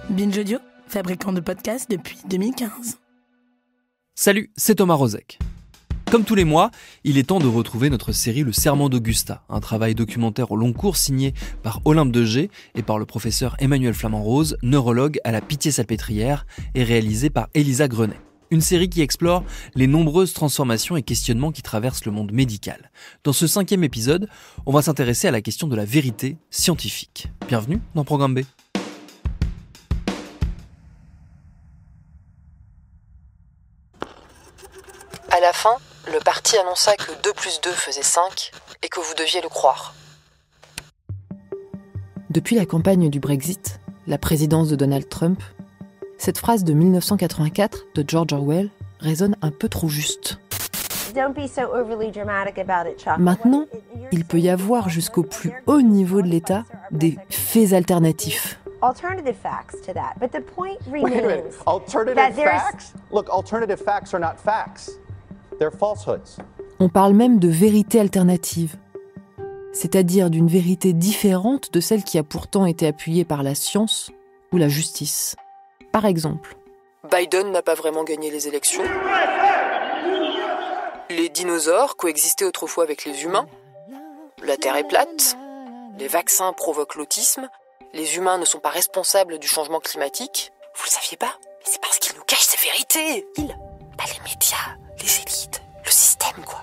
Binge Audio, fabricant de podcasts depuis 2015. Salut, c'est Thomas Rozek. Comme tous les mois, il est temps de retrouver notre série Le Serment d'Augusta, un travail documentaire au long cours signé par Olympe de Gé et par le professeur Emmanuel Flamand-Rose, neurologue à la Pitié-Salpêtrière, et réalisé par Elisa Grenet. Une série qui explore les nombreuses transformations et questionnements qui traversent le monde médical. Dans ce 5e épisode, on va s'intéresser à la question de la vérité scientifique. Bienvenue dans Programme B. À la fin, le parti annonça que 2 + 2 faisait 5 et que vous deviez le croire. Depuis la campagne du Brexit, la présidence de Donald Trump, cette phrase de 1984 de George Orwell résonne un peu trop juste. Maintenant, il peut y avoir jusqu'au plus haut niveau de l'État des faits alternatifs. Alternative facts to that, but the point remains. Alternative facts? Look, alternative facts are not facts. They're falsehoods. On parle même de vérité alternative, c'est-à-dire d'une vérité différente de celle qui a pourtant été appuyée par la science ou la justice. Par exemple, Biden n'a pas vraiment gagné les élections. Les dinosaures coexistaient autrefois avec les humains. La Terre est plate. Les vaccins provoquent l'autisme. Les humains ne sont pas responsables du changement climatique. Vous le saviez pas? Mais c'est parce qu'ils nous cachent ces vérités. Pas les médias, les élites, le système, quoi.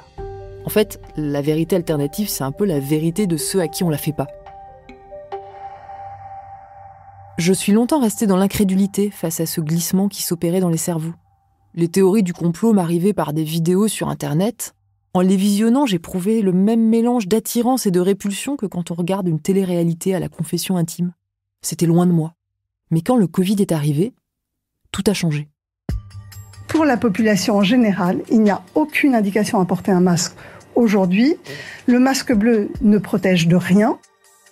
En fait, la vérité alternative, c'est un peu la vérité de ceux à qui on la fait pas. Je suis longtemps restée dans l'incrédulité face à ce glissement qui s'opérait dans les cerveaux. Les théories du complot m'arrivaient par des vidéos sur Internet. En les visionnant, j'éprouvais le même mélange d'attirance et de répulsion que quand on regarde une télé-réalité à la confession intime. C'était loin de moi. Mais quand le Covid est arrivé, tout a changé. Pour la population en général, il n'y a aucune indication à porter un masque. Aujourd'hui, le masque bleu ne protège de rien.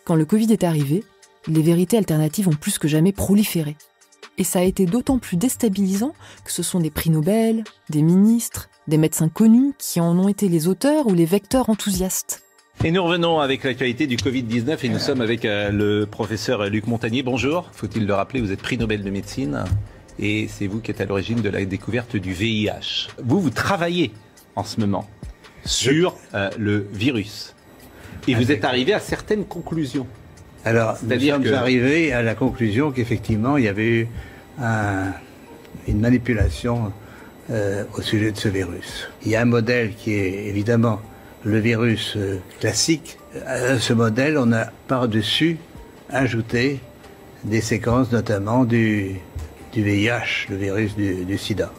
Quand le Covid est arrivé, les vérités alternatives ont plus que jamais proliféré. Et ça a été d'autant plus déstabilisant que ce sont des prix Nobel, des ministres, des médecins connus qui en ont été les auteurs ou les vecteurs enthousiastes. Et nous revenons avec l'actualité du Covid-19 et nous sommes avec le professeur Luc Montagnier. Bonjour, faut-il le rappeler, vous êtes prix Nobel de médecine et c'est vous qui êtes à l'origine de la découverte du VIH. Vous travaillez en ce moment sur le virus et vous êtes arrivé à certaines conclusions. Alors, nous sommes arrivés à la conclusion qu'effectivement, il y avait eu une manipulation au sujet de ce virus. Il y a un modèle qui est évidemment le virus classique. À ce modèle, on a par-dessus ajouté des séquences notamment du VIH, le virus du sida.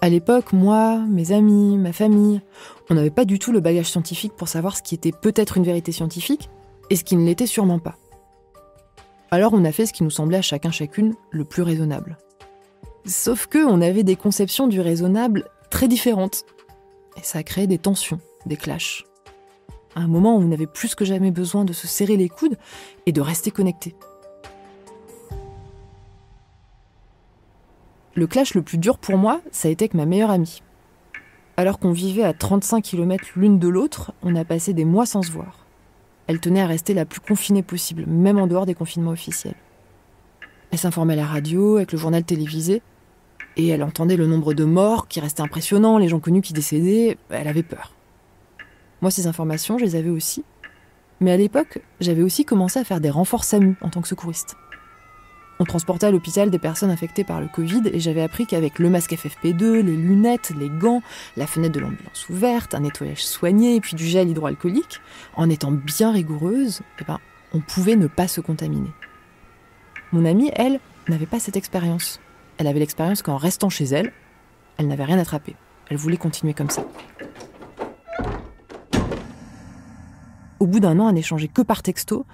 À l'époque, moi, mes amis, ma famille, on n'avait pas du tout le bagage scientifique pour savoir ce qui était peut-être une vérité scientifique et ce qui ne l'était sûrement pas. Alors on a fait ce qui nous semblait à chacune le plus raisonnable. Sauf que on avait des conceptions du raisonnable très différentes. Et ça a créé des tensions, des clashs. À un moment où on avait plus que jamais besoin de se serrer les coudes et de rester connectés. Le clash le plus dur pour moi, ça a été avec ma meilleure amie. Alors qu'on vivait à 35 km l'une de l'autre, on a passé des mois sans se voir. Elle tenait à rester la plus confinée possible, même en dehors des confinements officiels. Elle s'informait à la radio, avec le journal télévisé, et elle entendait le nombre de morts qui restait impressionnant, les gens connus qui décédaient, elle avait peur. Moi, ces informations, je les avais aussi. Mais à l'époque, j'avais aussi commencé à faire des renforts SAMU en tant que secouriste. On transportait à l'hôpital des personnes infectées par le Covid et j'avais appris qu'avec le masque FFP2, les lunettes, les gants, la fenêtre de l'ambulance ouverte, un nettoyage soigné et puis du gel hydroalcoolique, en étant bien rigoureuse, on pouvait ne pas se contaminer. Mon amie, elle, n'avait pas cette expérience. Elle avait l'expérience qu'en restant chez elle, elle n'avait rien attrapé. Elle voulait continuer comme ça. Au bout d'un an à n'échanger que par texto,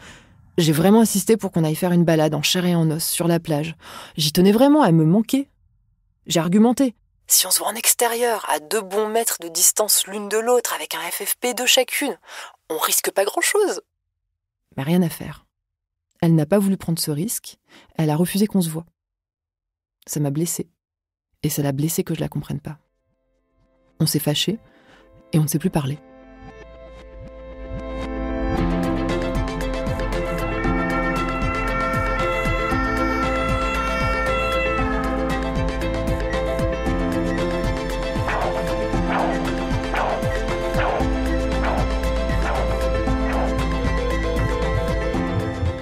j'ai vraiment insisté pour qu'on aille faire une balade en chair et en os sur la plage. J'y tenais vraiment, elle me manquait. J'ai argumenté. Si on se voit en extérieur, à 2 bons mètres de distance l'une de l'autre, avec un FFP2 chacune, on risque pas grand-chose. Mais rien à faire. Elle n'a pas voulu prendre ce risque, elle a refusé qu'on se voie. Ça m'a blessée. Et ça l'a blessée que je la comprenne pas. On s'est fâchés et on ne s'est plus parlé.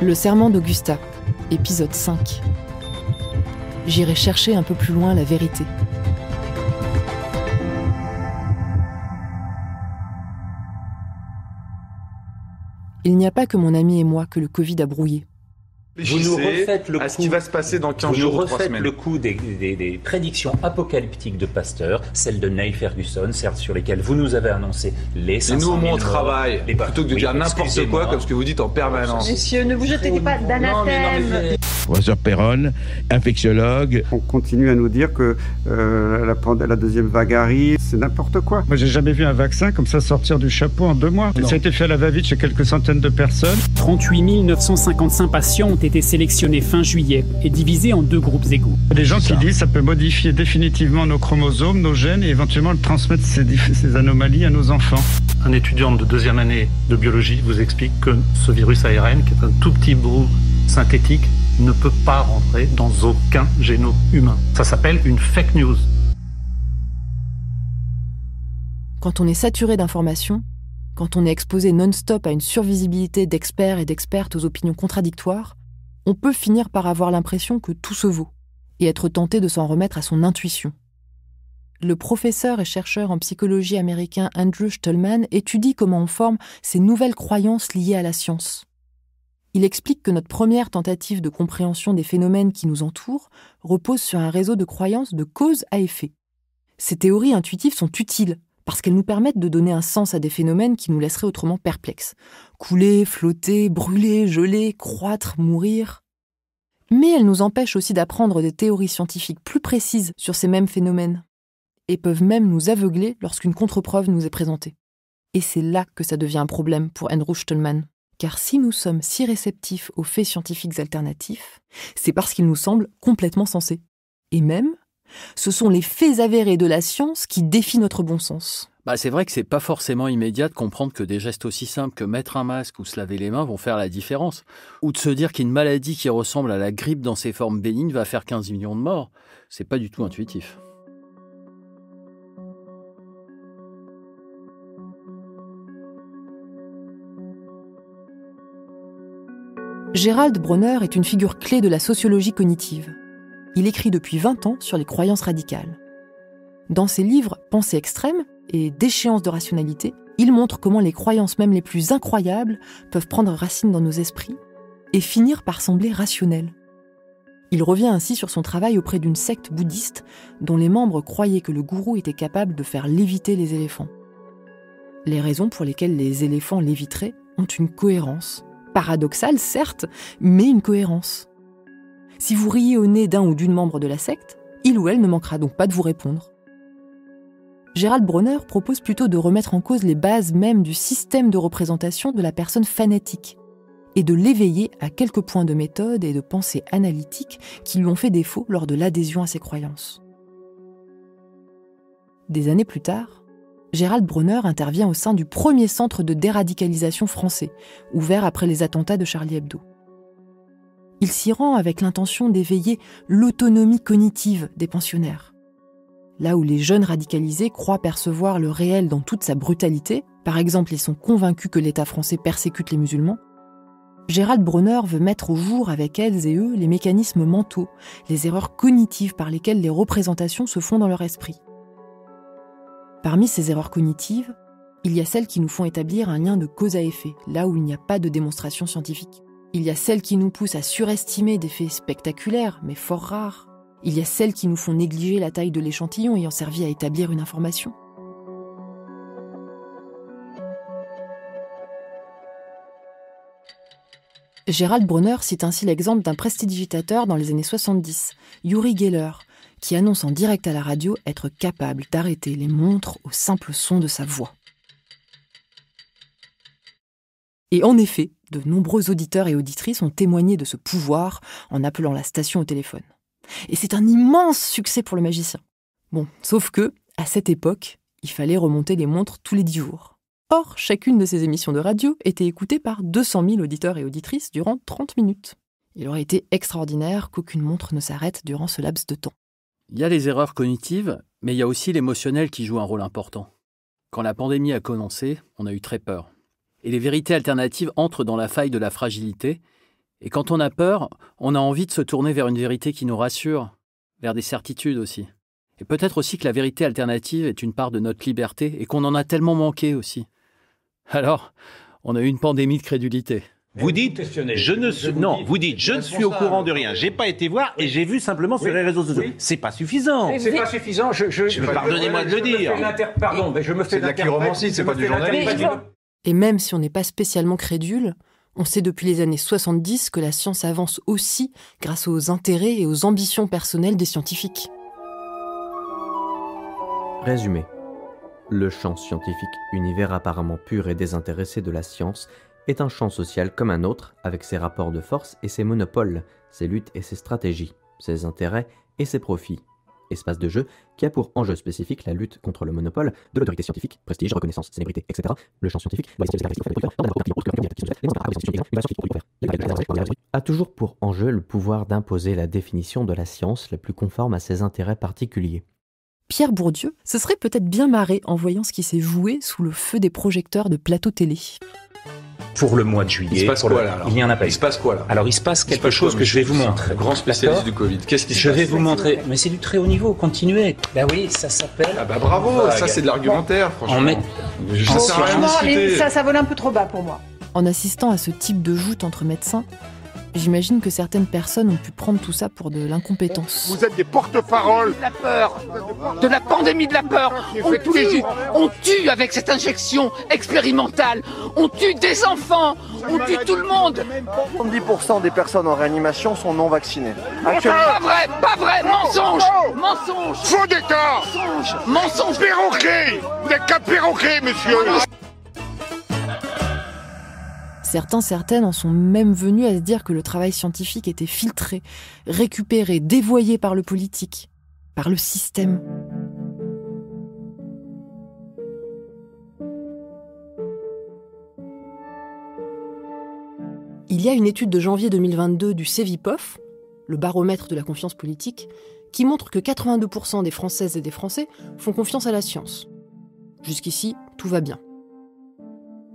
Le serment d'Augusta, épisode 5. J'irai chercher un peu plus loin la vérité. Il n'y a pas que mon ami et moi que le Covid a brouillé. Vous nous refaites le coup, à ce qui va se passer dans 15 jours ou 3 semaines. le coup des prédictions apocalyptiques de Pasteur, celles de Neil Ferguson, certes sur lesquelles vous nous avez annoncé les 500 000 morts. Et nous, on travaille, plutôt que de dire n'importe quoi, comme ce que vous dites en permanence. Messieurs, ne vous jetez pas d'anathème. Professeur Perron, infectiologue. On continue à nous dire que la deuxième vague arrive, c'est n'importe quoi. Moi, j'ai jamais vu un vaccin comme ça sortir du chapeau en 2 mois. Ça a été fait à la va-vite chez quelques centaines de personnes. 38 955 patients ont été sélectionnés fin juillet et divisés en 2 groupes égaux. Des gens qui disent que ça peut modifier définitivement nos chromosomes, nos gènes et éventuellement transmettre ces anomalies à nos enfants. Un étudiant de 2e année de biologie vous explique que ce virus ARN, qui est un tout petit bout synthétique, ne peut pas rentrer dans aucun génome humain. Ça s'appelle une fake news. Quand on est saturé d'informations, quand on est exposé non-stop à une survisibilité d'experts et d'expertes aux opinions contradictoires, on peut finir par avoir l'impression que tout se vaut et être tenté de s'en remettre à son intuition. Le professeur et chercheur en psychologie américain Andrew Stallman étudie comment on forme ces nouvelles croyances liées à la science. Il explique que notre première tentative de compréhension des phénomènes qui nous entourent repose sur un réseau de croyances de cause à effet. Ces théories intuitives sont utiles parce qu'elles nous permettent de donner un sens à des phénomènes qui nous laisseraient autrement perplexes. Couler, flotter, brûler, geler, croître, mourir. Mais elles nous empêchent aussi d'apprendre des théories scientifiques plus précises sur ces mêmes phénomènes et peuvent même nous aveugler lorsqu'une contre-preuve nous est présentée. Et c'est là que ça devient un problème pour Andrew Stallman. Car si nous sommes si réceptifs aux faits scientifiques alternatifs, c'est parce qu'ils nous semblent complètement sensés. Et même, ce sont les faits avérés de la science qui défient notre bon sens. C'est vrai que c'est pas forcément immédiat de comprendre que des gestes aussi simples que mettre un masque ou se laver les mains vont faire la différence. Ou de se dire qu'une maladie qui ressemble à la grippe dans ses formes bénignes va faire 15 millions de morts. C'est pas du tout intuitif. Gerald Bronner est une figure clé de la sociologie cognitive. Il écrit depuis 20 ans sur les croyances radicales. Dans ses livres « Pensée extrême » et « Déchéance de rationalité », il montre comment les croyances même les plus incroyables peuvent prendre racine dans nos esprits et finir par sembler rationnelles. Il revient ainsi sur son travail auprès d'une secte bouddhiste dont les membres croyaient que le gourou était capable de faire léviter les éléphants. Les raisons pour lesquelles les éléphants léviteraient ont une cohérence. Paradoxale, certes, mais une cohérence. Si vous riez au nez d'un ou d'une membre de la secte, il ou elle ne manquera donc pas de vous répondre. Gerald Bronner propose plutôt de remettre en cause les bases même du système de représentation de la personne fanatique et de l'éveiller à quelques points de méthode et de pensée analytique qui lui ont fait défaut lors de l'adhésion à ses croyances. Des années plus tard, Gerald Bronner intervient au sein du premier centre de déradicalisation français, ouvert après les attentats de Charlie Hebdo. Il s'y rend avec l'intention d'éveiller l'autonomie cognitive des pensionnaires. Là où les jeunes radicalisés croient percevoir le réel dans toute sa brutalité, par exemple ils sont convaincus que l'État français persécute les musulmans, Gerald Bronner veut mettre au jour avec elles et eux les mécanismes mentaux, les erreurs cognitives par lesquelles les représentations se font dans leur esprit. Parmi ces erreurs cognitives, il y a celles qui nous font établir un lien de cause à effet, là où il n'y a pas de démonstration scientifique. Il y a celles qui nous poussent à surestimer des faits spectaculaires, mais fort rares. Il y a celles qui nous font négliger la taille de l'échantillon ayant servi à établir une information. Gerald Bronner cite ainsi l'exemple d'un prestidigitateur dans les années 70, Uri Geller, qui annonce en direct à la radio être capable d'arrêter les montres au simple son de sa voix. Et en effet, de nombreux auditeurs et auditrices ont témoigné de ce pouvoir en appelant la station au téléphone. Et c'est un immense succès pour le magicien. Bon, sauf que, à cette époque, il fallait remonter les montres tous les 10 jours. Or, chacune de ces émissions de radio était écoutée par 200 000 auditeurs et auditrices durant 30 minutes. Il aurait été extraordinaire qu'aucune montre ne s'arrête durant ce laps de temps. Il y a les erreurs cognitives, mais il y a aussi l'émotionnel qui joue un rôle important. Quand la pandémie a commencé, on a eu très peur. Et les vérités alternatives entrent dans la faille de la fragilité Et quand on a peur, on a envie de se tourner vers une vérité qui nous rassure, vers des certitudes aussi. Et peut-être aussi que la vérité alternative est une part de notre liberté et qu'on en a tellement manqué aussi. Alors, on a eu une pandémie de crédulité. Vous dites, je ne suis au courant de rien. J'ai pas été voir et j'ai vu simplement sur les réseaux sociaux. C'est pas suffisant. C'est pas suffisant. Pardonnez-moi de le dire. Pardon, mais je me fais C'est de la chiromancie, c'est pas du journalisme. Et même si on n'est pas spécialement crédule, on sait depuis les années 70 que la science avance aussi grâce aux intérêts et aux ambitions personnelles des scientifiques. Résumé. Le champ scientifique, univers apparemment pur et désintéressé de la science, est un champ social comme un autre, avec ses rapports de force et ses monopoles, ses luttes et ses stratégies, ses intérêts et ses profits. Espace de jeu qui a pour enjeu spécifique la lutte contre le monopole de l'autorité scientifique, prestige, reconnaissance, célébrité, etc. Le champ scientifique a toujours pour enjeu le pouvoir d'imposer la définition de la science la plus conforme à ses intérêts particuliers. Pierre Bourdieu se serait peut-être bien marré en voyant ce qui s'est joué sous le feu des projecteurs de plateau télé. Pour le mois de juillet. Il se passe quoi là alors ? Il n'y en a pas eu. Il se passe quoi là ? Alors il se passe quelque chose que je vais vous montrer. Grand spécialiste du Covid. Qu'est-ce qui se passe ? Je vais vous montrer. Mais c'est du très haut niveau. Continuez. Bah oui, ça s'appelle. Ah bah bravo, ça c'est de l'argumentaire, franchement. Ça sert à rien de discuter. Ça vole un peu trop bas pour moi. En assistant à ce type de joute entre médecins, j'imagine que certaines personnes ont pu prendre tout ça pour de l'incompétence. Vous êtes des porte-paroles de la peur, de la pandémie de la peur. On tue avec cette injection expérimentale. On tue des enfants. On tue tout le monde. 70% des personnes en réanimation sont non vaccinées. Pas vrai, mensonge. Faux d'état. Mensonge. Perroquet. Vous n'êtes qu'un perroquet, monsieur. Certaines en sont même venus à se dire que le travail scientifique était filtré, récupéré, dévoyé par le politique, par le système. Il y a une étude de janvier 2022 du Cevipof, le baromètre de la confiance politique, qui montre que 82% des Françaises et des Français font confiance à la science. Jusqu'ici, tout va bien.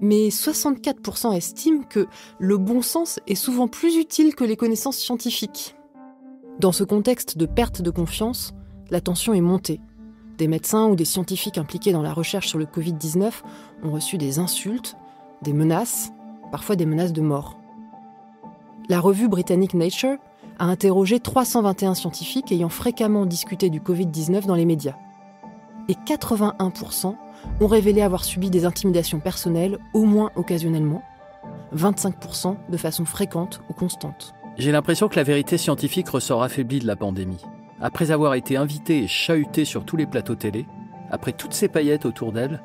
Mais 64% estiment que le bon sens est souvent plus utile que les connaissances scientifiques. Dans ce contexte de perte de confiance, la tension est montée. Des médecins ou des scientifiques impliqués dans la recherche sur le Covid-19 ont reçu des insultes, des menaces, parfois des menaces de mort. La revue britannique Nature a interrogé 321 scientifiques ayant fréquemment discuté du Covid-19 dans les médias. Et 81% ont révélé avoir subi des intimidations personnelles, au moins occasionnellement, 25% de façon fréquente ou constante. J'ai l'impression que la vérité scientifique ressort affaiblie de la pandémie. Après avoir été invitée et chahutée sur tous les plateaux télé, après toutes ces paillettes autour d'elle,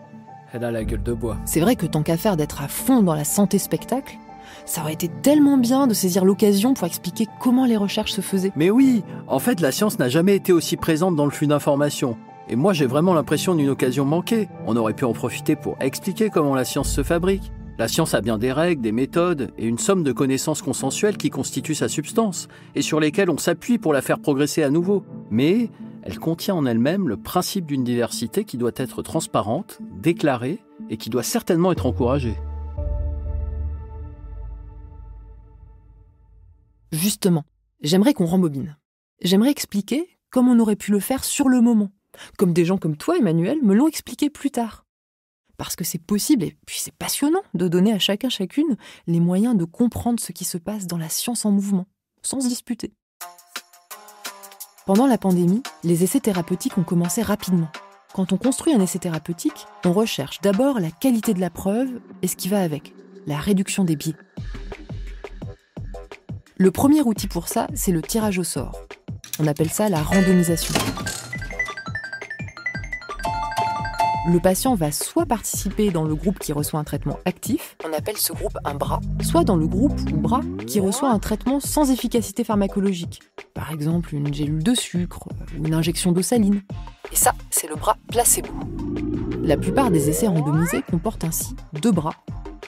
elle a la gueule de bois. C'est vrai que tant qu'à faire d'être à fond dans la santé-spectacle, ça aurait été tellement bien de saisir l'occasion pour expliquer comment les recherches se faisaient. Mais oui, en fait, la science n'a jamais été aussi présente dans le flux d'informations. Et moi, j'ai vraiment l'impression d'une occasion manquée. On aurait pu en profiter pour expliquer comment la science se fabrique. La science a bien des règles, des méthodes et une somme de connaissances consensuelles qui constituent sa substance et sur lesquelles on s'appuie pour la faire progresser à nouveau. Mais elle contient en elle-même le principe d'une diversité qui doit être transparente, déclarée et qui doit certainement être encouragée. Justement, j'aimerais qu'on rembobine. J'aimerais expliquer comme on aurait pu le faire sur le moment. Comme des gens comme toi, Emmanuel, me l'ont expliqué plus tard. Parce que c'est possible, et puis c'est passionnant de donner à chacune les moyens de comprendre ce qui se passe dans la science en mouvement, sans se disputer. Pendant la pandémie, les essais thérapeutiques ont commencé rapidement. Quand on construit un essai thérapeutique, on recherche d'abord la qualité de la preuve et ce qui va avec, la réduction des biais. Le premier outil pour ça, c'est le tirage au sort. On appelle ça la randomisation. Le patient va soit participer dans le groupe qui reçoit un traitement actif, on appelle ce groupe un bras, soit dans le groupe ou bras qui reçoit un traitement sans efficacité pharmacologique. Par exemple, une gélule de sucre ou une injection d'eau saline. Et ça, c'est le bras placebo. La plupart des essais randomisés comportent ainsi 2 bras,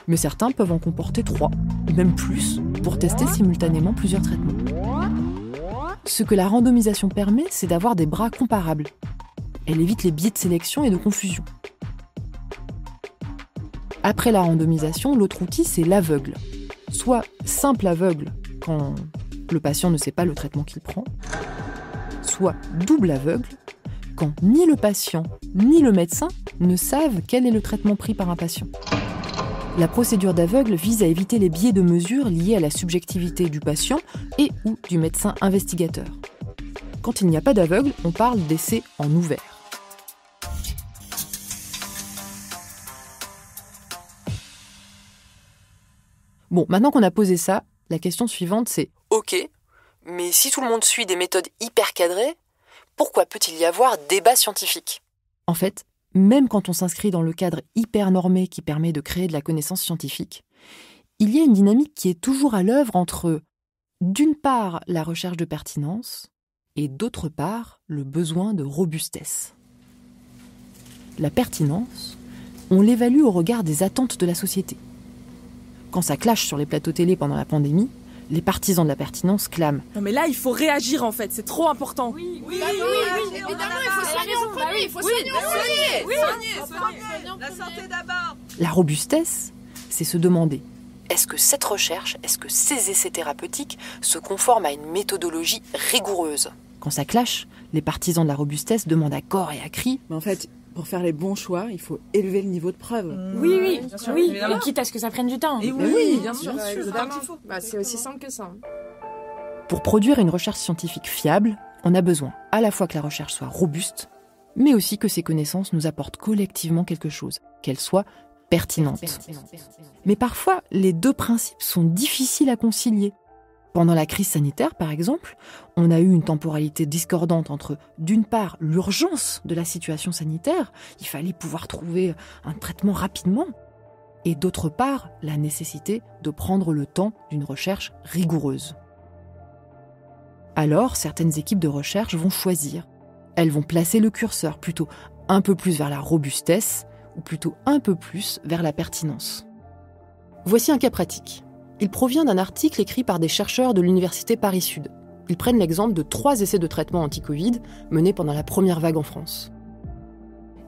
mais certains peuvent en comporter 3, ou même plus, pour tester simultanément plusieurs traitements. Ce que la randomisation permet, c'est d'avoir des bras comparables. Elle évite les biais de sélection et de confusion. Après la randomisation, l'autre outil, c'est l'aveugle. Soit simple aveugle, quand le patient ne sait pas le traitement qu'il prend, soit double aveugle, quand ni le patient ni le médecin ne savent quel est le traitement pris par un patient. La procédure d'aveugle vise à éviter les biais de mesure liés à la subjectivité du patient et ou du médecin investigateur. Quand il n'y a pas d'aveugle, on parle d'essai en ouvert. Bon, maintenant qu'on a posé ça, la question suivante c'est « Ok, mais si tout le monde suit des méthodes hyper cadrées, pourquoi peut-il y avoir débat scientifique ?» En fait, même quand on s'inscrit dans le cadre hyper normé qui permet de créer de la connaissance scientifique, il y a une dynamique qui est toujours à l'œuvre entre, d'une part, la recherche de pertinence et d'autre part, le besoin de robustesse. La pertinence, on l'évalue au regard des attentes de la société. Quand ça clash sur les plateaux télé pendant la pandémie, les partisans de la pertinence clament. Non mais là, il faut réagir en fait, c'est trop important. Oui, évidemment, il faut soigner en premier, il faut soigner. La santé d'abord. La robustesse, c'est se demander, est-ce que cette recherche, est-ce que ces essais thérapeutiques se conforment à une méthodologie rigoureuse ? Quand ça clash, les partisans de la robustesse demandent à corps et à cri. Mais en fait, pour faire les bons choix, il faut élever le niveau de preuve. Oui, et quitte à ce que ça prenne du temps. Et oui, bien sûr. C'est aussi simple que ça. Pour produire une recherche scientifique fiable, on a besoin à la fois que la recherche soit robuste, mais aussi que ces connaissances nous apportent collectivement quelque chose, qu'elles soient pertinentes. Mais parfois, les deux principes sont difficiles à concilier. Pendant la crise sanitaire, par exemple, on a eu une temporalité discordante entre, d'une part, l'urgence de la situation sanitaire, il fallait pouvoir trouver un traitement rapidement, et d'autre part, la nécessité de prendre le temps d'une recherche rigoureuse. Alors, certaines équipes de recherche vont choisir. Elles vont placer le curseur plutôt un peu plus vers la robustesse, ou plutôt un peu plus vers la pertinence. Voici un cas pratique. Il provient d'un article écrit par des chercheurs de l'Université Paris-Sud. Ils prennent l'exemple de 3 essais de traitement anti-Covid menés pendant la première vague en France.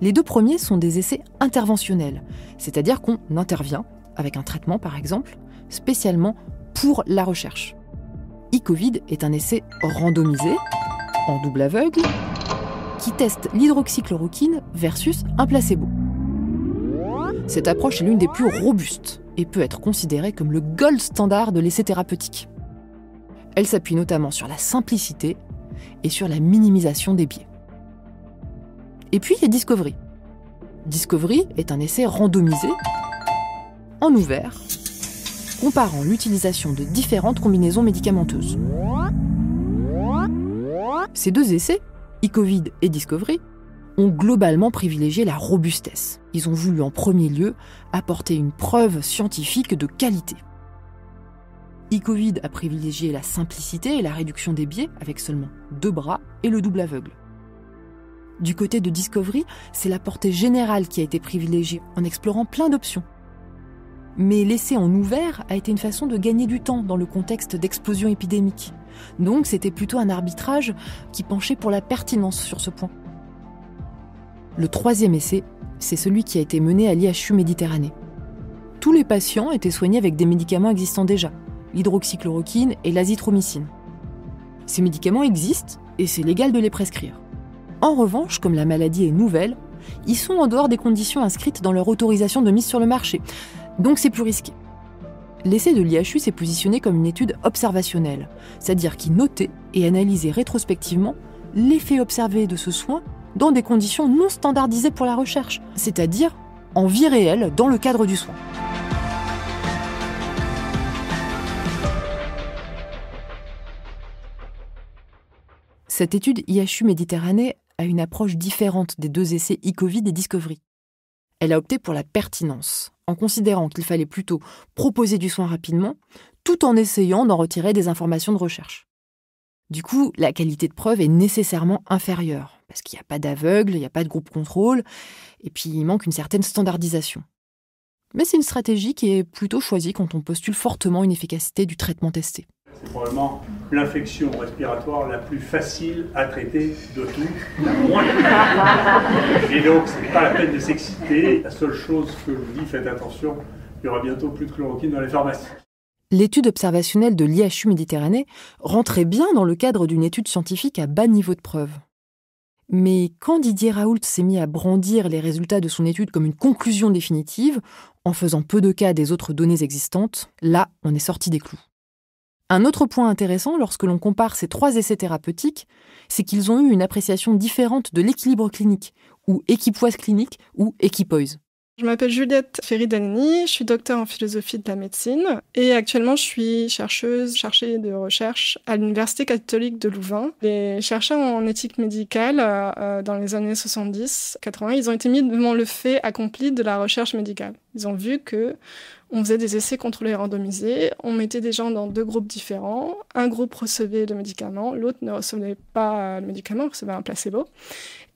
Les 2 premiers sont des essais interventionnels, c'est-à-dire qu'on intervient, avec un traitement par exemple, spécialement pour la recherche. e-Covid est un essai randomisé, en double aveugle, qui teste l'hydroxychloroquine versus un placebo. Cette approche est l'une des plus robustes et peut être considérée comme le gold standard de l'essai thérapeutique. Elle s'appuie notamment sur la simplicité et sur la minimisation des biais. Et puis il y a Discovery. Discovery est un essai randomisé, en ouvert, comparant l'utilisation de différentes combinaisons médicamenteuses. Ces 2 essais, e-Covid et Discovery, ont globalement privilégié la robustesse. Ils ont voulu en premier lieu apporter une preuve scientifique de qualité. e-Covid a privilégié la simplicité et la réduction des biais avec seulement 2 bras et le double aveugle. Du côté de Discovery, c'est la portée générale qui a été privilégiée en explorant plein d'options. Mais l'essai en ouvert a été une façon de gagner du temps dans le contexte d'explosion épidémique. Donc c'était plutôt un arbitrage qui penchait pour la pertinence sur ce point. Le 3e essai, c'est celui qui a été mené à l'IHU Méditerranée. Tous les patients étaient soignés avec des médicaments existants déjà, l'hydroxychloroquine et l'azithromycine. Ces médicaments existent et c'est légal de les prescrire. En revanche, comme la maladie est nouvelle, ils sont en dehors des conditions inscrites dans leur autorisation de mise sur le marché, donc c'est plus risqué. L'essai de l'IHU s'est positionné comme une étude observationnelle, c'est-à-dire qui notait et analysait rétrospectivement l'effet observé de ce soin dans des conditions non standardisées pour la recherche, c'est-à-dire en vie réelle dans le cadre du soin. Cette étude IHU Méditerranée a une approche différente des 2 essais e-Covid et Discovery. Elle a opté pour la pertinence, en considérant qu'il fallait plutôt proposer du soin rapidement, tout en essayant d'en retirer des informations de recherche. Du coup, la qualité de preuve est nécessairement inférieure, parce qu'il n'y a pas d'aveugle, il n'y a pas de groupe contrôle, et puis il manque une certaine standardisation. Mais c'est une stratégie qui est plutôt choisie quand on postule fortement une efficacité du traitement testé. C'est probablement l'infection respiratoire la plus facile à traiter de tout, la moins. Et donc, ce n'est pas la peine de s'exciter. La seule chose que je vous dis, faites attention, il y aura bientôt plus de chloroquine dans les pharmacies. L'étude observationnelle de l'IHU Méditerranée rentrait bien dans le cadre d'une étude scientifique à bas niveau de preuve. Mais quand Didier Raoult s'est mis à brandir les résultats de son étude comme une conclusion définitive, en faisant peu de cas des autres données existantes, là, on est sorti des clous. Un autre point intéressant lorsque l'on compare ces 3 essais thérapeutiques, c'est qu'ils ont eu une appréciation différente de l'équilibre clinique, ou équipoise clinique, ou équipoise. Je m'appelle Juliette Ferry-Danini, je suis docteure en philosophie de la médecine et actuellement je suis chargée de recherche à l'Université catholique de Louvain. Les chercheurs en éthique médicale, dans les années 70-80, ils ont été mis devant le fait accompli de la recherche médicale. Ils ont vu que on faisait des essais contrôlés randomisés, on mettait des gens dans 2 groupes différents, un groupe recevait le médicament, l'autre ne recevait pas le médicament, recevait un placebo.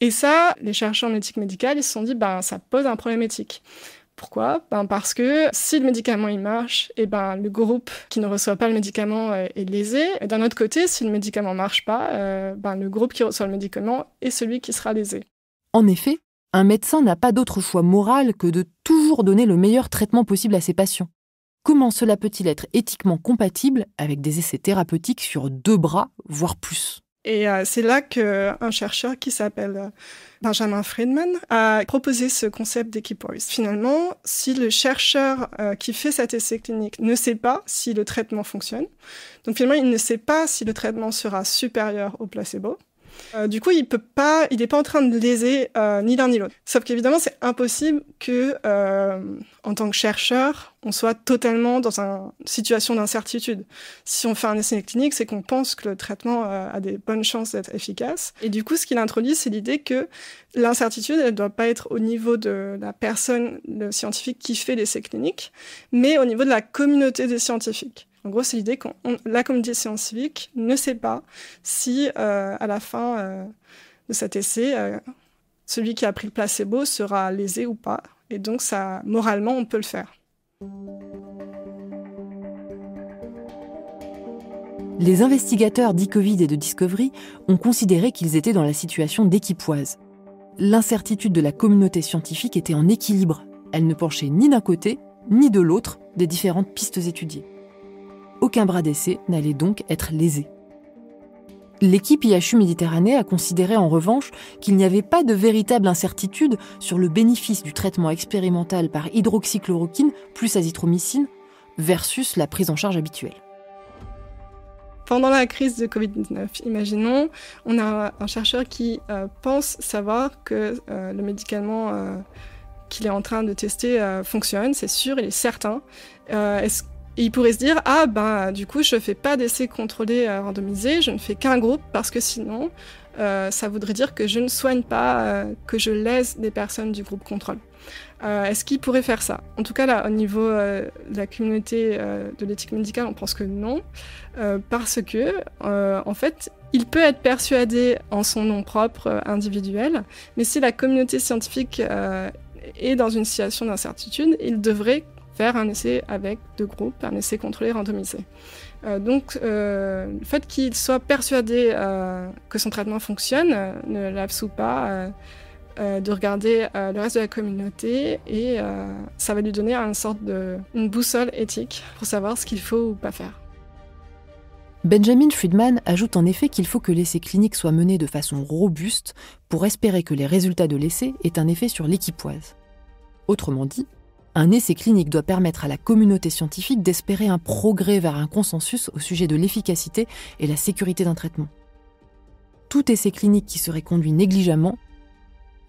Et ça, les chercheurs en éthique médicale, ils se sont dit, ça pose un problème éthique. Pourquoi ? Parce que si le médicament il marche, le groupe qui ne reçoit pas le médicament est lésé. Et d'un autre côté, si le médicament marche pas, le groupe qui reçoit le médicament est celui qui sera lésé. En effet, un médecin n'a pas d'autre choix moral que de toujours donner le meilleur traitement possible à ses patients. Comment cela peut-il être éthiquement compatible avec des essais thérapeutiques sur 2 bras, voire plus ? Et c'est là qu'un chercheur qui s'appelle Benjamin Friedman a proposé ce concept d'équipoise. Finalement, si le chercheur qui fait cet essai clinique ne sait pas si le traitement fonctionne, donc finalement il ne sait pas si le traitement sera supérieur au placebo, du coup, il n'est pas en train de léser ni l'un ni l'autre. Sauf qu'évidemment, c'est impossible que, en tant que chercheur, on soit totalement dans une situation d'incertitude. Si on fait un essai clinique, c'est qu'on pense que le traitement a des bonnes chances d'être efficace. Et du coup, ce qu'il introduit, c'est l'idée que l'incertitude, elle ne doit pas être au niveau de la personne, le scientifique qui fait l'essai clinique, mais au niveau de la communauté des scientifiques. En gros, c'est l'idée que la communauté scientifique ne sait pas si, à la fin de cet essai, celui qui a pris le placebo sera lésé ou pas. Et donc, ça, moralement, on peut le faire. Les investigateurs d'e-Covid et de Discovery ont considéré qu'ils étaient dans la situation d'équipoise. L'incertitude de la communauté scientifique était en équilibre. Elle ne penchait ni d'un côté, ni de l'autre des différentes pistes étudiées. Aucun bras d'essai n'allait donc être lésé. L'équipe IHU Méditerranée a considéré en revanche qu'il n'y avait pas de véritable incertitude sur le bénéfice du traitement expérimental par hydroxychloroquine plus azithromycine versus la prise en charge habituelle. Pendant la crise de Covid-19, imaginons, on a un chercheur qui pense savoir que le médicament qu'il est en train de tester fonctionne, c'est sûr, il est certain. Et il pourrait se dire, du coup, je ne fais pas d'essai contrôlé randomisé, je ne fais qu'un groupe, parce que sinon, ça voudrait dire que je ne soigne pas, que je lèse des personnes du groupe contrôle. Est-ce qu'il pourrait faire ça ? En tout cas, là, au niveau de la communauté de l'éthique médicale, on pense que non, parce que, en fait, il peut être persuadé en son nom propre, individuel, mais si la communauté scientifique est dans une situation d'incertitude, il devrait faire un essai avec 2 groupes, un essai contrôlé randomisé. Donc, le fait qu'il soit persuadé que son traitement fonctionne ne l'absout pas de regarder le reste de la communauté et ça va lui donner une boussole éthique pour savoir ce qu'il faut ou pas faire. Benjamin Friedman ajoute en effet qu'il faut que l'essai clinique soit mené de façon robuste pour espérer que les résultats de l'essai aient un effet sur l'équipoise. Autrement dit, un essai clinique doit permettre à la communauté scientifique d'espérer un progrès vers un consensus au sujet de l'efficacité et la sécurité d'un traitement. Tout essai clinique qui serait conduit négligemment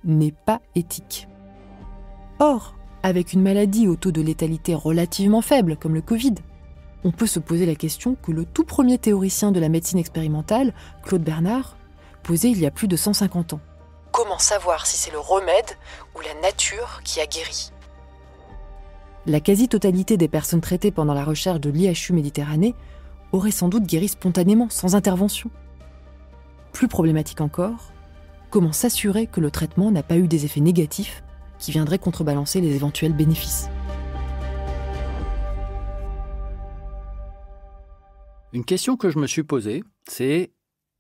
n'est pas éthique. Or, avec une maladie au taux de létalité relativement faible, comme le Covid, on peut se poser la question que le tout premier théoricien de la médecine expérimentale, Claude Bernard, posait il y a plus de 150 ans. Comment savoir si c'est le remède ou la nature qui a guéri ? La quasi-totalité des personnes traitées pendant la recherche de l'IHU Méditerranée auraient sans doute guéri spontanément, sans intervention. Plus problématique encore, comment s'assurer que le traitement n'a pas eu des effets négatifs qui viendraient contrebalancer les éventuels bénéfices ? Une question que je me suis posée, c'est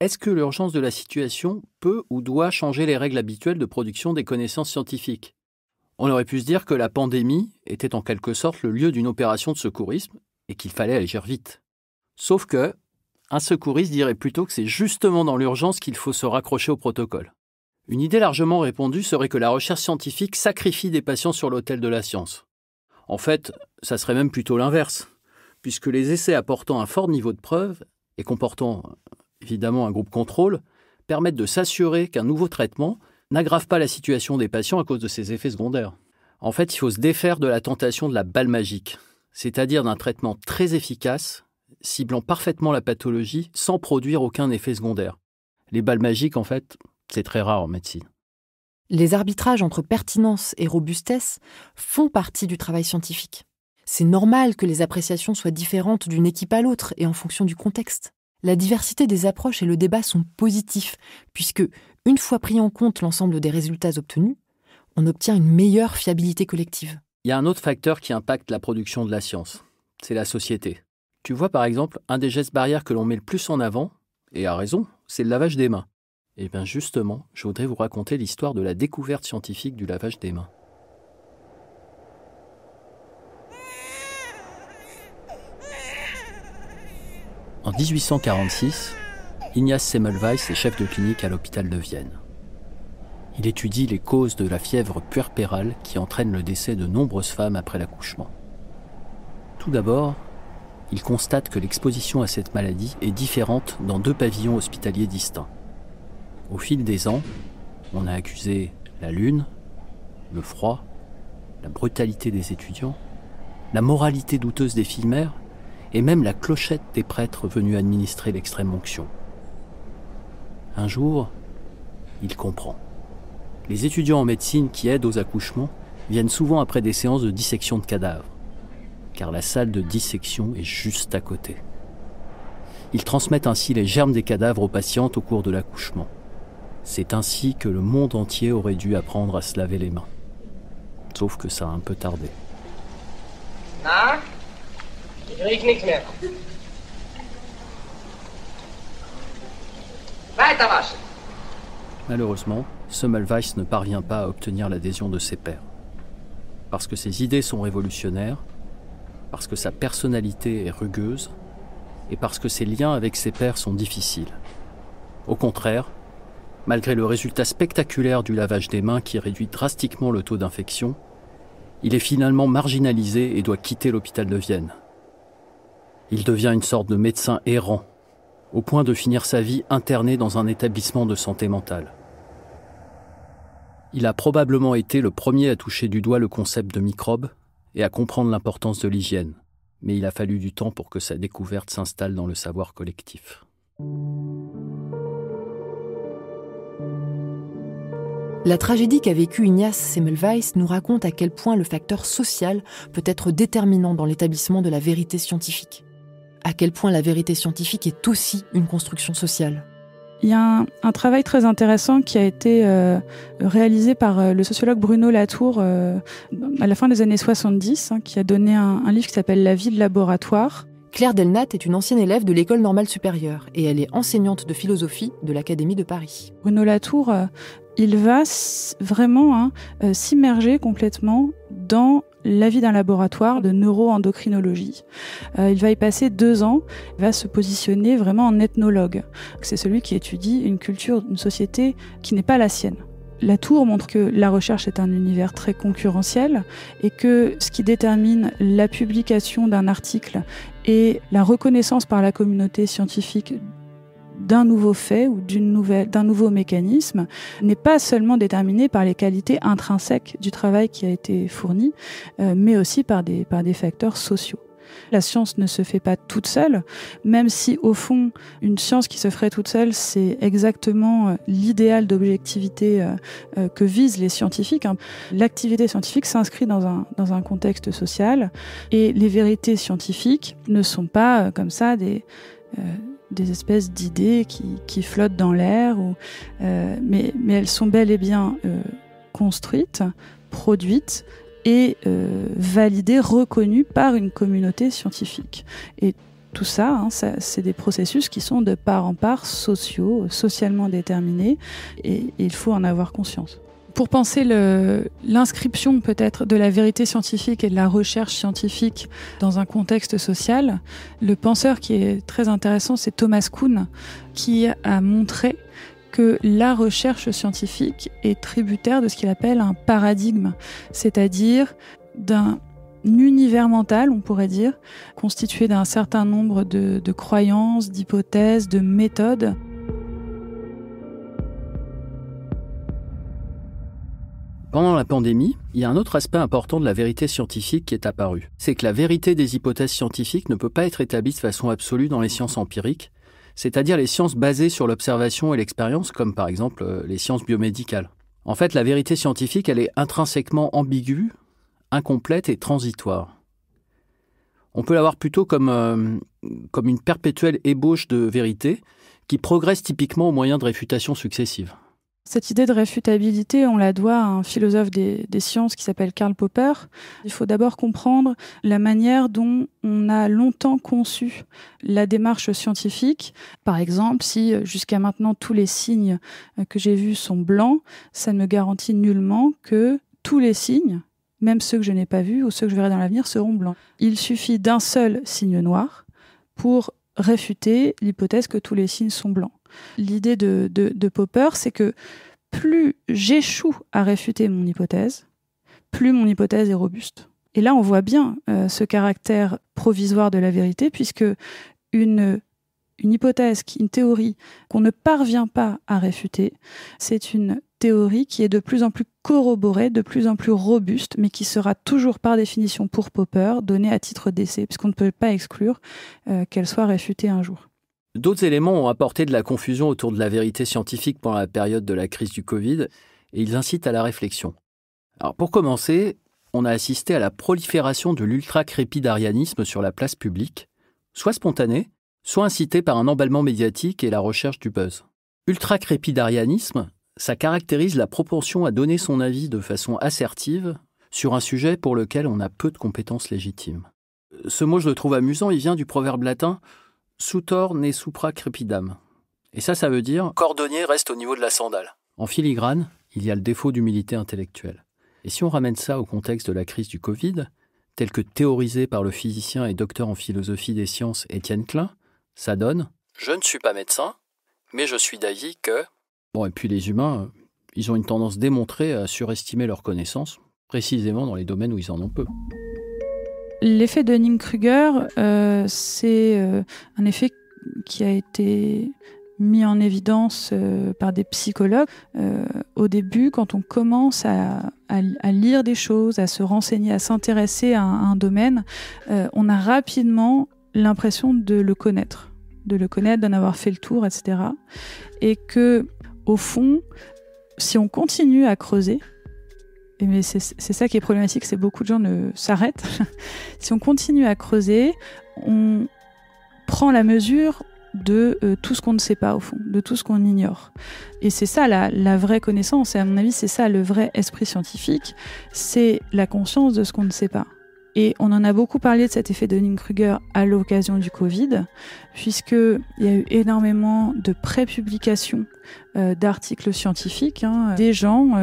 est-ce que l'urgence de la situation peut ou doit changer les règles habituelles de production des connaissances scientifiques ? On aurait pu se dire que la pandémie était en quelque sorte le lieu d'une opération de secourisme et qu'il fallait agir vite. Sauf que, un secouriste dirait plutôt que c'est justement dans l'urgence qu'il faut se raccrocher au protocole. Une idée largement répandue serait que la recherche scientifique sacrifie des patients sur l'autel de la science. En fait, ça serait même plutôt l'inverse, puisque les essais apportant un fort niveau de preuve et comportant évidemment un groupe contrôle permettent de s'assurer qu'un nouveau traitement n'aggrave pas la situation des patients à cause de ses effets secondaires. En fait, il faut se défaire de la tentation de la balle magique, c'est-à-dire d'un traitement très efficace, ciblant parfaitement la pathologie sans produire aucun effet secondaire. Les balles magiques, en fait, c'est très rare en médecine. Les arbitrages entre pertinence et robustesse font partie du travail scientifique. C'est normal que les appréciations soient différentes d'une équipe à l'autre et en fonction du contexte. La diversité des approches et le débat sont positifs, puisque, une fois pris en compte l'ensemble des résultats obtenus, on obtient une meilleure fiabilité collective. Il y a un autre facteur qui impacte la production de la science, c'est la société. Tu vois par exemple, un des gestes barrières que l'on met le plus en avant, et à raison, c'est le lavage des mains. Et bien justement, je voudrais vous raconter l'histoire de la découverte scientifique du lavage des mains. En 1846, Ignaz Semmelweis est chef de clinique à l'hôpital de Vienne. Il étudie les causes de la fièvre puerpérale qui entraîne le décès de nombreuses femmes après l'accouchement. Tout d'abord, il constate que l'exposition à cette maladie est différente dans 2 pavillons hospitaliers distincts. Au fil des ans, on a accusé la lune, le froid, la brutalité des étudiants, la moralité douteuse des filles-mères et même la clochette des prêtres venus administrer l'extrême onction. Un jour, il comprend. Les étudiants en médecine qui aident aux accouchements viennent souvent après des séances de dissection de cadavres, car la salle de dissection est juste à côté. Ils transmettent ainsi les germes des cadavres aux patientes au cours de l'accouchement. C'est ainsi que le monde entier aurait dû apprendre à se laver les mains. Sauf que ça a un peu tardé. Na? Ich riech nichts mehr. Weiter waschen. Malheureusement, Semmelweis ne parvient pas à obtenir l'adhésion de ses pairs. Parce que ses idées sont révolutionnaires, parce que sa personnalité est rugueuse, et parce que ses liens avec ses pairs sont difficiles. Au contraire, malgré le résultat spectaculaire du lavage des mains qui réduit drastiquement le taux d'infection, il est finalement marginalisé et doit quitter l'hôpital de Vienne. Il devient une sorte de médecin errant, au point de finir sa vie interné dans un établissement de santé mentale. Il a probablement été le premier à toucher du doigt le concept de microbe et à comprendre l'importance de l'hygiène, mais il a fallu du temps pour que sa découverte s'installe dans le savoir collectif. La tragédie qu'a vécue Ignaz Semmelweis nous raconte à quel point le facteur social peut être déterminant dans l'établissement de la vérité scientifique. À quel point la vérité scientifique est aussi une construction sociale. Il y a un travail très intéressant qui a été réalisé par le sociologue Bruno Latour à la fin des années 70, qui a donné un livre qui s'appelle « La vie de laboratoire ». Claire Delnat est une ancienne élève de l'École normale supérieure et elle est enseignante de philosophie de l'Académie de Paris. Bruno Latour, il va vraiment s'immerger complètement dans la vie d'un laboratoire de neuroendocrinologie. Il va y passer 2 ans, il va se positionner vraiment en ethnologue. C'est celui qui étudie une culture, une société qui n'est pas la sienne. Latour montre que la recherche est un univers très concurrentiel et que ce qui détermine la publication d'un article et la reconnaissance par la communauté scientifique d'un nouveau fait ou d'un nouveau mécanisme n'est pas seulement déterminé par les qualités intrinsèques du travail qui a été fourni, mais aussi par des facteurs sociaux. La science ne se fait pas toute seule, même si au fond, une science qui se ferait toute seule, c'est exactement l'idéal d'objectivité que visent les scientifiques. L'activité scientifique s'inscrit dans un contexte social et les vérités scientifiques ne sont pas comme ça des espèces d'idées qui flottent dans l'air, mais elles sont bel et bien construites, produites et validées, reconnues par une communauté scientifique. Et tout ça, c'est des processus qui sont de part en part sociaux, socialement déterminés, et il faut en avoir conscience. Pour penser l'inscription peut-être de la vérité scientifique et de la recherche scientifique dans un contexte social, le penseur qui est très intéressant, c'est Thomas Kuhn, qui a montré que la recherche scientifique est tributaire de ce qu'il appelle un paradigme, c'est-à-dire d'un univers mental, on pourrait dire, constitué d'un certain nombre de croyances, d'hypothèses, de méthodes. Pendant la pandémie, il y a un autre aspect important de la vérité scientifique qui est apparu. C'est que la vérité des hypothèses scientifiques ne peut pas être établie de façon absolue dans les sciences empiriques, c'est-à-dire les sciences basées sur l'observation et l'expérience, comme par exemple les sciences biomédicales. En fait, la vérité scientifique, elle est intrinsèquement ambiguë, incomplète et transitoire. On peut la voir plutôt comme une perpétuelle ébauche de vérité qui progresse typiquement au moyen de réfutations successives. Cette idée de réfutabilité, on la doit à un philosophe des sciences qui s'appelle Karl Popper. Il faut d'abord comprendre la manière dont on a longtemps conçu la démarche scientifique. Par exemple, si jusqu'à maintenant tous les signes que j'ai vus sont blancs, ça ne me garantit nullement que tous les signes, même ceux que je n'ai pas vus ou ceux que je verrai dans l'avenir, seront blancs. Il suffit d'un seul signe noir pour réfuter l'hypothèse que tous les signes sont blancs. L'idée de Popper, c'est que plus j'échoue à réfuter mon hypothèse, plus mon hypothèse est robuste. Et là, on voit bien ce caractère provisoire de la vérité, puisque une hypothèse, une théorie qu'on ne parvient pas à réfuter, c'est une théorie qui est de plus en plus corroborée, de plus en plus robuste, mais qui sera toujours par définition pour Popper donnée à titre d'essai, puisqu'on ne peut pas exclure qu'elle soit réfutée un jour. D'autres éléments ont apporté de la confusion autour de la vérité scientifique pendant la période de la crise du Covid, et ils incitent à la réflexion. Alors pour commencer, on a assisté à la prolifération de l'ultra-crépidarianisme sur la place publique, soit spontané, soit incité par un emballement médiatique et la recherche du buzz. Ultra-crépidarianisme, ça caractérise la propension à donner son avis de façon assertive sur un sujet pour lequel on a peu de compétences légitimes. Ce mot, je le trouve amusant, il vient du proverbe latin « sutor ne supra crepidam ». Et ça veut dire « cordonnier reste au niveau de la sandale ». En filigrane, il y a le défaut d'humilité intellectuelle. Et si on ramène ça au contexte de la crise du Covid, tel que théorisé par le physicien et docteur en philosophie des sciences Étienne Klein, ça donne « je ne suis pas médecin, mais je suis d'avis que… ». Bon, et puis les humains, ils ont une tendance démontrée à surestimer leurs connaissances, précisément dans les domaines où ils en ont peu. L'effet Dunning-Kruger, c'est un effet qui a été mis en évidence par des psychologues. Au début, quand on commence à lire des choses, à se renseigner, à s'intéresser à un domaine, on a rapidement l'impression de le connaître, d'en avoir fait le tour, etc. Et que, au fond, si on continue à creuser, mais c'est ça qui est problématique, c'est que beaucoup de gens s'arrêtent. Si on continue à creuser, on prend la mesure de tout ce qu'on ne sait pas, au fond, de tout ce qu'on ignore. Et c'est ça la vraie connaissance, et à mon avis, c'est ça le vrai esprit scientifique, c'est la conscience de ce qu'on ne sait pas. Et on en a beaucoup parlé de cet effet Dunning-Kruger à l'occasion du Covid, puisqu'il y a eu énormément de prépublications d'articles scientifiques. Des gens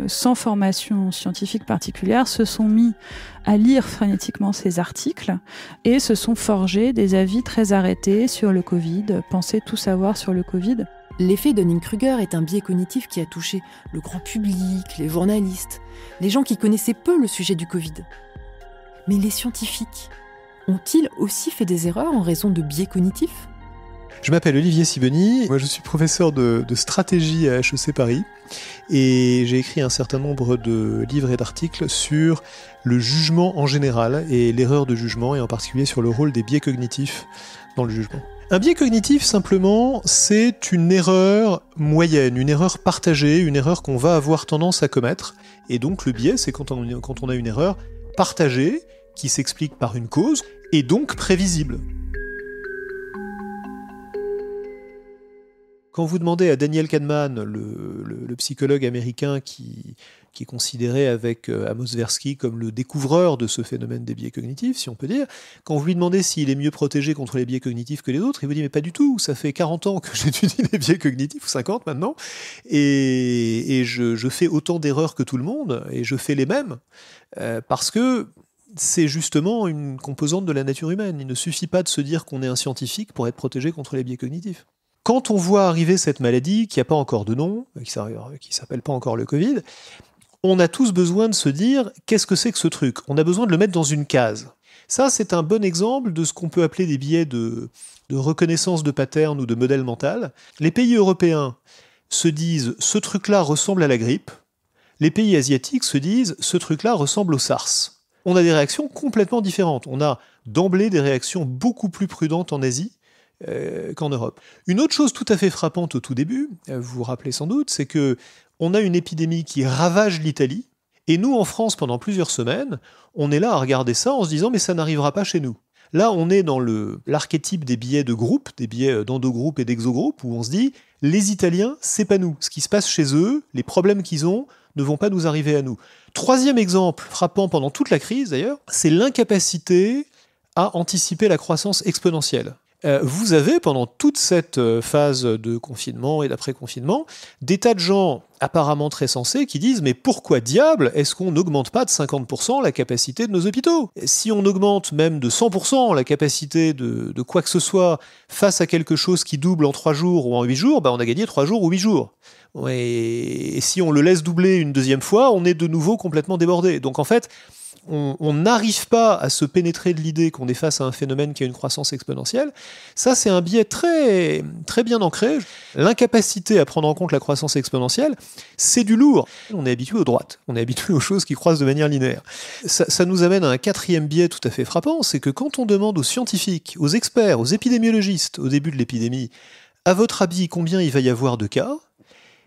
sans formation scientifique particulière se sont mis à lire frénétiquement ces articles et se sont forgés des avis très arrêtés sur le Covid, pensaient tout savoir sur le Covid. L'effet Dunning-Kruger est un biais cognitif qui a touché le grand public, les journalistes, les gens qui connaissaient peu le sujet du Covid. Mais les scientifiques ont-ils aussi fait des erreurs en raison de biais cognitifs ? Je m'appelle Olivier Sibony, moi je suis professeur de stratégie à HEC Paris et j'ai écrit un certain nombre de livres et d'articles sur le jugement en général et l'erreur de jugement et en particulier sur le rôle des biais cognitifs dans le jugement. Un biais cognitif, simplement, c'est une erreur moyenne, une erreur partagée, une erreur qu'on va avoir tendance à commettre. Et donc le biais, c'est quand on a une erreur partagée, qui s'explique par une cause, et donc prévisible. Quand vous demandez à Daniel Kahneman, le psychologue américain qui est considéré avec Amos Tversky comme le découvreur de ce phénomène des biais cognitifs, si on peut dire, quand vous lui demandez s'il est mieux protégé contre les biais cognitifs que les autres, il vous dit mais pas du tout, ça fait 40 ans que j'étudie les biais cognitifs, ou 50 maintenant, et je fais autant d'erreurs que tout le monde, et je fais les mêmes, parce que c'est justement une composante de la nature humaine. Il ne suffit pas de se dire qu'on est un scientifique pour être protégé contre les biais cognitifs. Quand on voit arriver cette maladie, qui n'a pas encore de nom, qui s'appelle pas encore le Covid, on a tous besoin de se dire qu'est-ce que c'est que ce truc ? On a besoin de le mettre dans une case. Ça, c'est un bon exemple de ce qu'on peut appeler des biais de reconnaissance de pattern ou de modèle mental. Les pays européens se disent ce truc-là ressemble à la grippe. Les pays asiatiques se disent ce truc-là ressemble au SARS. On a des réactions complètement différentes. On a d'emblée des réactions beaucoup plus prudentes en Asie qu'en Europe. Une autre chose tout à fait frappante au tout début, vous vous rappelez sans doute, c'est que on a une épidémie qui ravage l'Italie, et nous, en France, pendant plusieurs semaines, on est là à regarder ça en se disant « mais ça n'arrivera pas chez nous ». Là, on est dans l'archétype des biais de groupe, des biais d'endogroupe et d'exogroupe, où on se dit « les Italiens, c'est pas nous. Ce qui se passe chez eux, les problèmes qu'ils ont, ne vont pas nous arriver à nous ». Troisième exemple, frappant pendant toute la crise d'ailleurs, c'est l'incapacité à anticiper la croissance exponentielle. Vous avez, pendant toute cette phase de confinement et d'après-confinement, des tas de gens apparemment très sensés qui disent « mais pourquoi diable est-ce qu'on n'augmente pas de 50% la capacité de nos hôpitaux ? Si on augmente même de 100% la capacité de quoi que ce soit face à quelque chose qui double en 3 jours ou en 8 jours, on a gagné 3 jours ou 8 jours. Et si on le laisse doubler une deuxième fois, on est de nouveau complètement débordé. Donc en fait, on n'arrive pas à se pénétrer de l'idée qu'on est face à un phénomène qui a une croissance exponentielle. Ça, c'est un biais très, très bien ancré. L'incapacité à prendre en compte la croissance exponentielle, c'est du lourd. On est habitué aux droites, on est habitué aux choses qui croissent de manière linéaire. Ça nous amène à un quatrième biais tout à fait frappant, c'est que quand on demande aux scientifiques, aux experts, aux épidémiologistes, au début de l'épidémie, à votre avis, combien il va y avoir de cas ?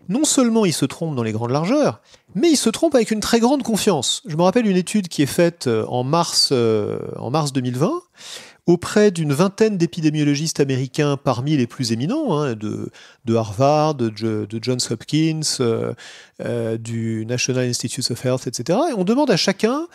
Non seulement ils se trompent dans les grandes largeurs, mais ils se trompent avec une très grande confiance. Je me rappelle une étude qui est faite en mars 2020 auprès d'une vingtaine d'épidémiologistes américains parmi les plus éminents, de Harvard, de Johns Hopkins, du National Institutes of Health, etc. Et on demande à chacun,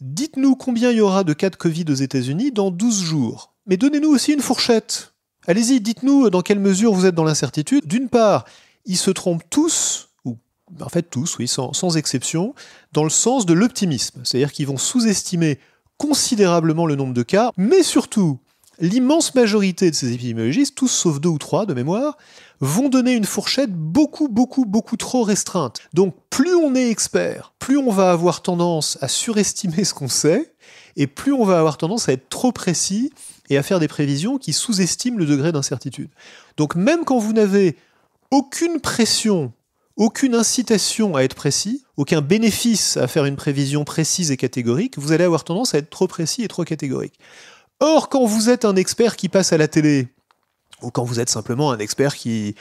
dites-nous combien il y aura de cas de Covid aux États-Unis dans 12 jours. Mais donnez-nous aussi une fourchette. Allez-y, dites-nous dans quelle mesure vous êtes dans l'incertitude. D'une part, ils se trompent tous, ou en fait tous, oui, sans exception, dans le sens de l'optimisme. C'est-à-dire qu'ils vont sous-estimer considérablement le nombre de cas, mais surtout, l'immense majorité de ces épidémiologistes, tous sauf 2 ou 3 de mémoire, vont donner une fourchette beaucoup trop restreinte. Donc plus on est expert, plus on va avoir tendance à surestimer ce qu'on sait, et plus on va avoir tendance à être trop précis et à faire des prévisions qui sous-estiment le degré d'incertitude. Donc même quand vous n'avez aucune pression, aucune incitation à être précis, aucun bénéfice à faire une prévision précise et catégorique, vous allez avoir tendance à être trop précis et trop catégorique. Or, quand vous êtes un expert qui passe à la télé, ou quand vous êtes simplement un expert qui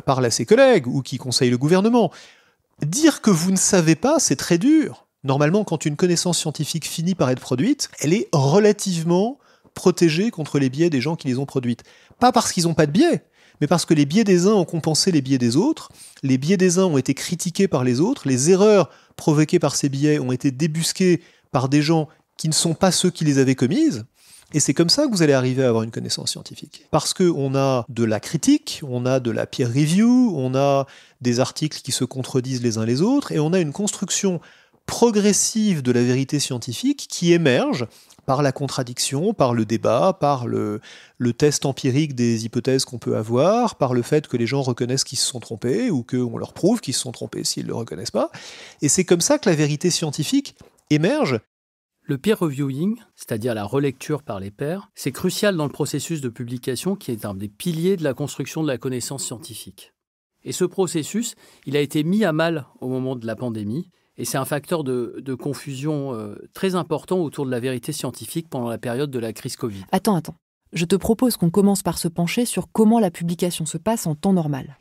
parle à ses collègues, ou qui conseille le gouvernement, dire que vous ne savez pas, c'est très dur. Normalement, quand une connaissance scientifique finit par être produite, elle est relativement protégée contre les biais des gens qui les ont produites. Pas parce qu'ils n'ont pas de biais, mais parce que les biais des uns ont compensé les biais des autres, les biais des uns ont été critiqués par les autres, les erreurs provoquées par ces biais ont été débusquées par des gens qui ne sont pas ceux qui les avaient commises, et c'est comme ça que vous allez arriver à avoir une connaissance scientifique. Parce qu'on a de la critique, on a de la peer review, on a des articles qui se contredisent les uns les autres, et on a une construction progressive de la vérité scientifique qui émerge par la contradiction, par le débat, par le test empirique des hypothèses qu'on peut avoir, par le fait que les gens reconnaissent qu'ils se sont trompés, ou qu'on leur prouve qu'ils se sont trompés s'ils ne le reconnaissent pas. Et c'est comme ça que la vérité scientifique émerge. Le peer reviewing, c'est-à-dire la relecture par les pairs, c'est crucial dans le processus de publication qui est un des piliers de la construction de la connaissance scientifique. Et ce processus, il a été mis à mal au moment de la pandémie, et c'est un facteur de confusion très important autour de la vérité scientifique pendant la période de la crise Covid. Attends. Je te propose qu'on commence par se pencher sur comment la publication se passe en temps normal.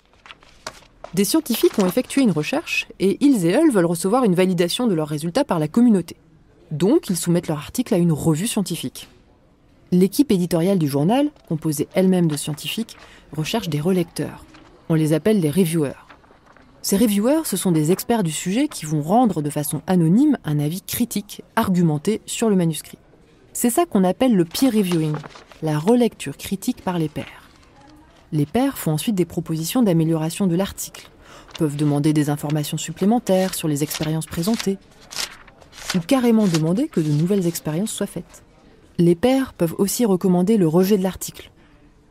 Des scientifiques ont effectué une recherche et ils et elles veulent recevoir une validation de leurs résultats par la communauté. Donc, ils soumettent leur article à une revue scientifique. L'équipe éditoriale du journal, composée elle-même de scientifiques, recherche des relecteurs. On les appelle les reviewers. Ces reviewers, ce sont des experts du sujet qui vont rendre de façon anonyme un avis critique, argumenté sur le manuscrit. C'est ça qu'on appelle le peer reviewing, la relecture critique par les pairs. Les pairs font ensuite des propositions d'amélioration de l'article, peuvent demander des informations supplémentaires sur les expériences présentées, ou carrément demander que de nouvelles expériences soient faites. Les pairs peuvent aussi recommander le rejet de l'article,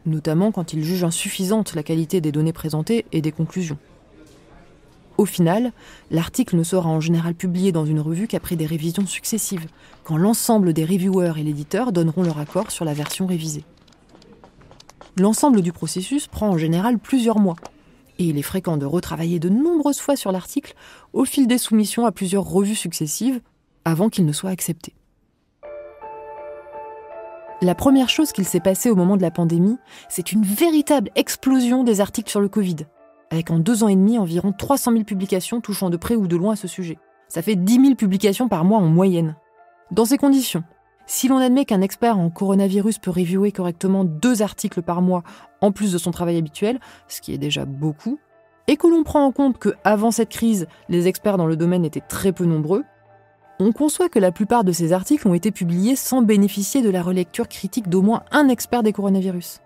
notamment quand ils jugent insuffisante la qualité des données présentées et des conclusions. Au final, l'article ne sera en général publié dans une revue qu'après des révisions successives, quand l'ensemble des reviewers et l'éditeur donneront leur accord sur la version révisée. L'ensemble du processus prend en général plusieurs mois, et il est fréquent de retravailler de nombreuses fois sur l'article au fil des soumissions à plusieurs revues successives avant qu'il ne soit accepté. La première chose qu'il s'est passée au moment de la pandémie, c'est une véritable explosion des articles sur le Covid, avec en 2 ans et demi environ 300 000 publications touchant de près ou de loin à ce sujet. Ça fait 10 000 publications par mois en moyenne. Dans ces conditions, si l'on admet qu'un expert en coronavirus peut reviewer correctement 2 articles par mois en plus de son travail habituel, ce qui est déjà beaucoup, et que l'on prend en compte qu'avant cette crise, les experts dans le domaine étaient très peu nombreux, on conçoit que la plupart de ces articles ont été publiés sans bénéficier de la relecture critique d'au moins un expert des coronavirus.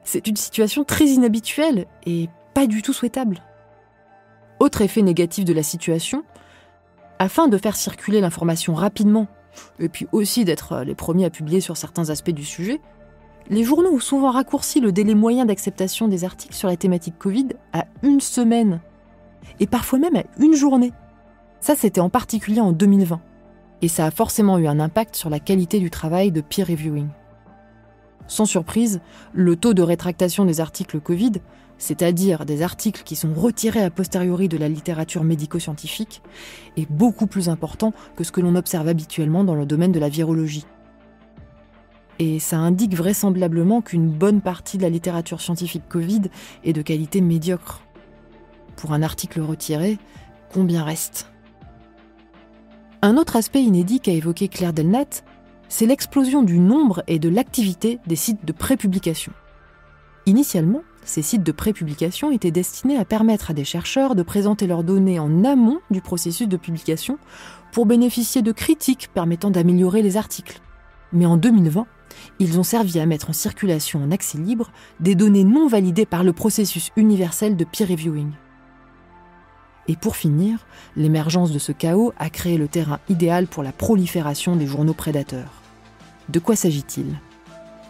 C'est une situation très inhabituelle et pas du tout souhaitable. Autre effet négatif de la situation, afin de faire circuler l'information rapidement, et puis aussi d'être les premiers à publier sur certains aspects du sujet, les journaux ont souvent raccourci le délai moyen d'acceptation des articles sur la thématique Covid à 1 semaine, et parfois même à 1 journée. Ça, c'était en particulier en 2020, et ça a forcément eu un impact sur la qualité du travail de peer reviewing. Sans surprise, le taux de rétractation des articles Covid, c'est-à-dire des articles qui sont retirés a posteriori de la littérature médico-scientifique, est beaucoup plus important que ce que l'on observe habituellement dans le domaine de la virologie. Et ça indique vraisemblablement qu'une bonne partie de la littérature scientifique Covid est de qualité médiocre. Pour un article retiré, combien reste ? Un autre aspect inédit qu'a évoqué Claire Delnat, c'est l'explosion du nombre et de l'activité des sites de prépublication. Initialement, ces sites de prépublication étaient destinés à permettre à des chercheurs de présenter leurs données en amont du processus de publication pour bénéficier de critiques permettant d'améliorer les articles. Mais en 2020, ils ont servi à mettre en circulation en accès libre des données non validées par le processus universel de peer reviewing. Et pour finir, l'émergence de ce chaos a créé le terrain idéal pour la prolifération des journaux prédateurs. De quoi s'agit-il ?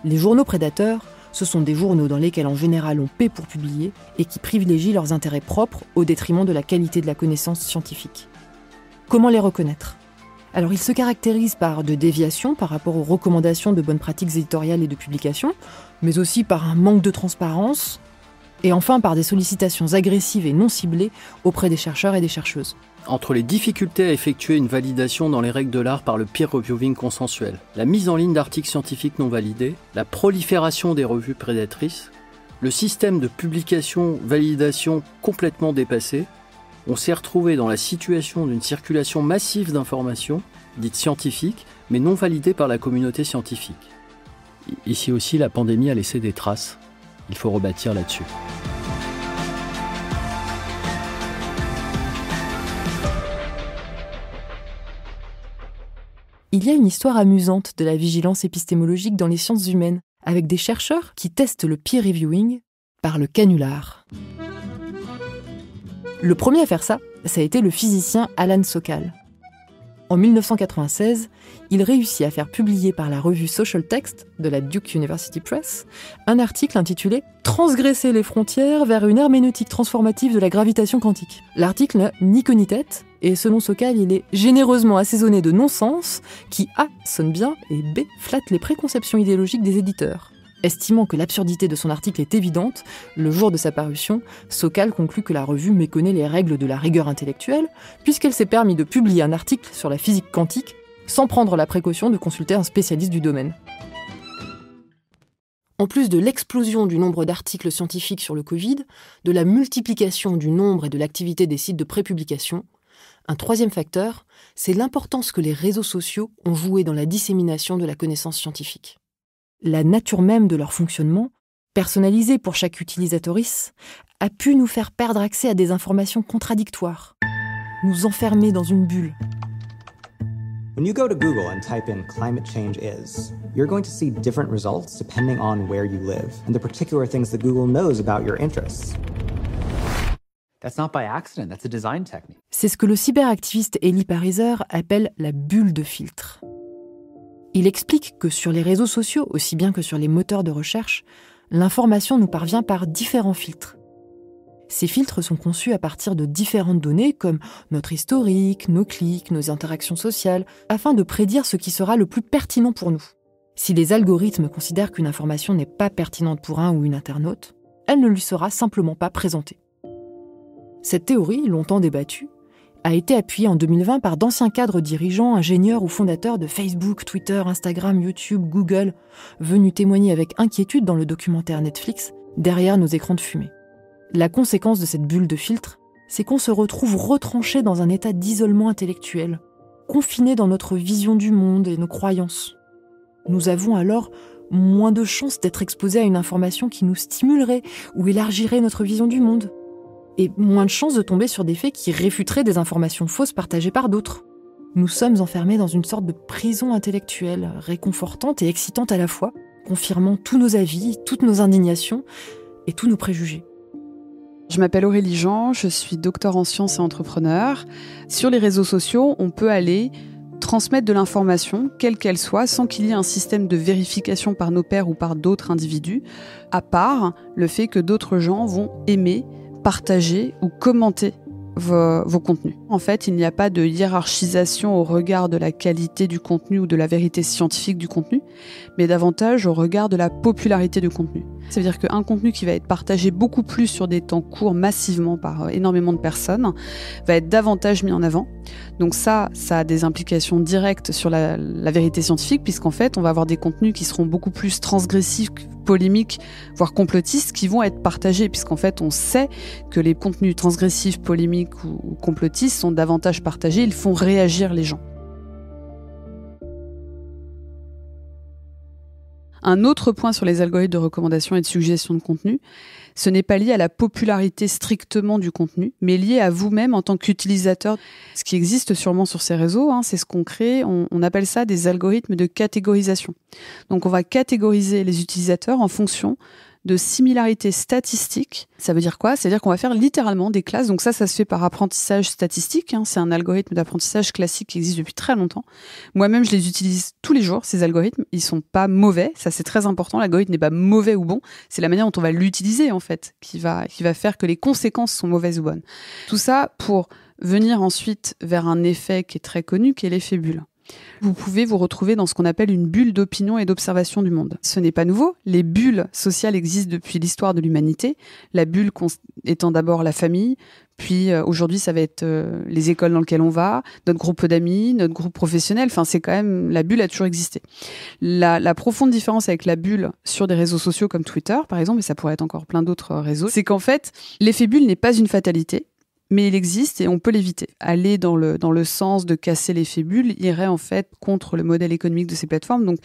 Les journaux prédateurs, ce sont des journaux dans lesquels en général on paie pour publier et qui privilégient leurs intérêts propres au détriment de la qualité de la connaissance scientifique. Comment les reconnaître ? Alors ils se caractérisent par de déviations par rapport aux recommandations de bonnes pratiques éditoriales et de publication, mais aussi par un manque de transparence, et enfin par des sollicitations agressives et non ciblées auprès des chercheurs et des chercheuses. Entre les difficultés à effectuer une validation dans les règles de l'art par le peer reviewing consensuel, la mise en ligne d'articles scientifiques non validés, la prolifération des revues prédatrices, le système de publication-validation complètement dépassé, on s'est retrouvé dans la situation d'une circulation massive d'informations, dites scientifiques, mais non validées par la communauté scientifique. Ici aussi, la pandémie a laissé des traces. Il faut rebâtir là-dessus. Il y a une histoire amusante de la vigilance épistémologique dans les sciences humaines, avec des chercheurs qui testent le peer reviewing par le canular. Le premier à faire ça, ça a été le physicien Alan Sokal. En 1996, il réussit à faire publier par la revue Social Text de la Duke University Press un article intitulé « Transgresser les frontières vers une herméneutique transformative de la gravitation quantique ». L'article n'a ni queue ni tête, et selon Sokal, il est généreusement assaisonné de non-sens qui A. sonne bien et B. flatte les préconceptions idéologiques des éditeurs. Estimant que l'absurdité de son article est évidente, le jour de sa parution, Sokal conclut que la revue méconnaît les règles de la rigueur intellectuelle, puisqu'elle s'est permis de publier un article sur la physique quantique sans prendre la précaution de consulter un spécialiste du domaine. En plus de l'explosion du nombre d'articles scientifiques sur le Covid, de la multiplication du nombre et de l'activité des sites de prépublication, un troisième facteur, c'est l'importance que les réseaux sociaux ont joué dans la dissémination de la connaissance scientifique. La nature même de leur fonctionnement personnalisé pour chaque utilisatrice, a pu nous faire perdre accès à des informations contradictoires, nous enfermer dans une bulle. When you go to Google and type in climate change is, you're going to see different results depending on where you live and the particular things that Google knows about your interests. That's not by accident, that's a design technique. C'est ce que le cyberactiviste Eli Pariser appelle la bulle de filtre. Il explique que sur les réseaux sociaux, aussi bien que sur les moteurs de recherche, l'information nous parvient par différents filtres. Ces filtres sont conçus à partir de différentes données comme notre historique, nos clics, nos interactions sociales, afin de prédire ce qui sera le plus pertinent pour nous. Si les algorithmes considèrent qu'une information n'est pas pertinente pour un ou une internaute, elle ne lui sera simplement pas présentée. Cette théorie, longtemps débattue, a été appuyée en 2020 par d'anciens cadres dirigeants, ingénieurs ou fondateurs de Facebook, Twitter, Instagram, YouTube, Google, venus témoigner avec inquiétude dans le documentaire Netflix « Derrière nos écrans de fumée ». La conséquence de cette bulle de filtre, c'est qu'on se retrouve retranché dans un état d'isolement intellectuel, confiné dans notre vision du monde et nos croyances. Nous avons alors moins de chances d'être exposés à une information qui nous stimulerait ou élargirait notre vision du monde, et moins de chances de tomber sur des faits qui réfuteraient des informations fausses partagées par d'autres. Nous sommes enfermés dans une sorte de prison intellectuelle, réconfortante et excitante à la fois, confirmant tous nos avis, toutes nos indignations et tous nos préjugés. Je m'appelle Aurélie Jean, je suis docteur en sciences et entrepreneur. Sur les réseaux sociaux, on peut aller transmettre de l'information, quelle qu'elle soit, sans qu'il y ait un système de vérification par nos pairs ou par d'autres individus, à part le fait que d'autres gens vont aimer, partager ou commenter vos contenus. En fait, il n'y a pas de hiérarchisation au regard de la qualité du contenu ou de la vérité scientifique du contenu, mais davantage au regard de la popularité du contenu. Ça veut dire qu'un contenu qui va être partagé beaucoup plus sur des temps courts, massivement par énormément de personnes, va être davantage mis en avant. Donc ça a des implications directes sur la vérité scientifique, puisqu'en fait, on va avoir des contenus qui seront beaucoup plus transgressifs, polémiques, voire complotistes, qui vont être partagés, puisqu'en fait, on sait que les contenus transgressifs, polémiques ou complotistes sont davantage partagés, ils font réagir les gens. Un autre point sur les algorithmes de recommandation et de suggestion de contenu, ce n'est pas lié à la popularité strictement du contenu, mais lié à vous-même en tant qu'utilisateur. Ce qui existe sûrement sur ces réseaux, c'est ce qu'on crée, on appelle ça des algorithmes de catégorisation. Donc on va catégoriser les utilisateurs en fonction de similarité statistique. Ça veut dire quoi ? C'est-à-dire qu'on va faire littéralement des classes. Donc ça se fait par apprentissage statistique. C'est un algorithme d'apprentissage classique qui existe depuis très longtemps. Moi-même, je les utilise tous les jours, ces algorithmes. Ils sont pas mauvais. Ça, c'est très important. L'algorithme n'est pas mauvais ou bon. C'est la manière dont on va l'utiliser, en fait, qui va faire que les conséquences sont mauvaises ou bonnes. Tout ça pour venir ensuite vers un effet qui est très connu, qui est l'effet bulle. Vous pouvez vous retrouver dans ce qu'on appelle une bulle d'opinion et d'observation du monde. Ce n'est pas nouveau. Les bulles sociales existent depuis l'histoire de l'humanité. La bulle étant d'abord la famille, puis aujourd'hui ça va être les écoles dans lesquelles on va, notre groupe d'amis, notre groupe professionnel. Enfin, c'est quand même, la bulle a toujours existé. La profonde différence avec la bulle sur des réseaux sociaux comme Twitter, par exemple, et ça pourrait être encore plein d'autres réseaux, c'est qu'en fait, l'effet bulle n'est pas une fatalité. Mais il existe et on peut l'éviter. Aller dans le sens de casser l'effet bulle irait en fait contre le modèle économique de ces plateformes. Donc,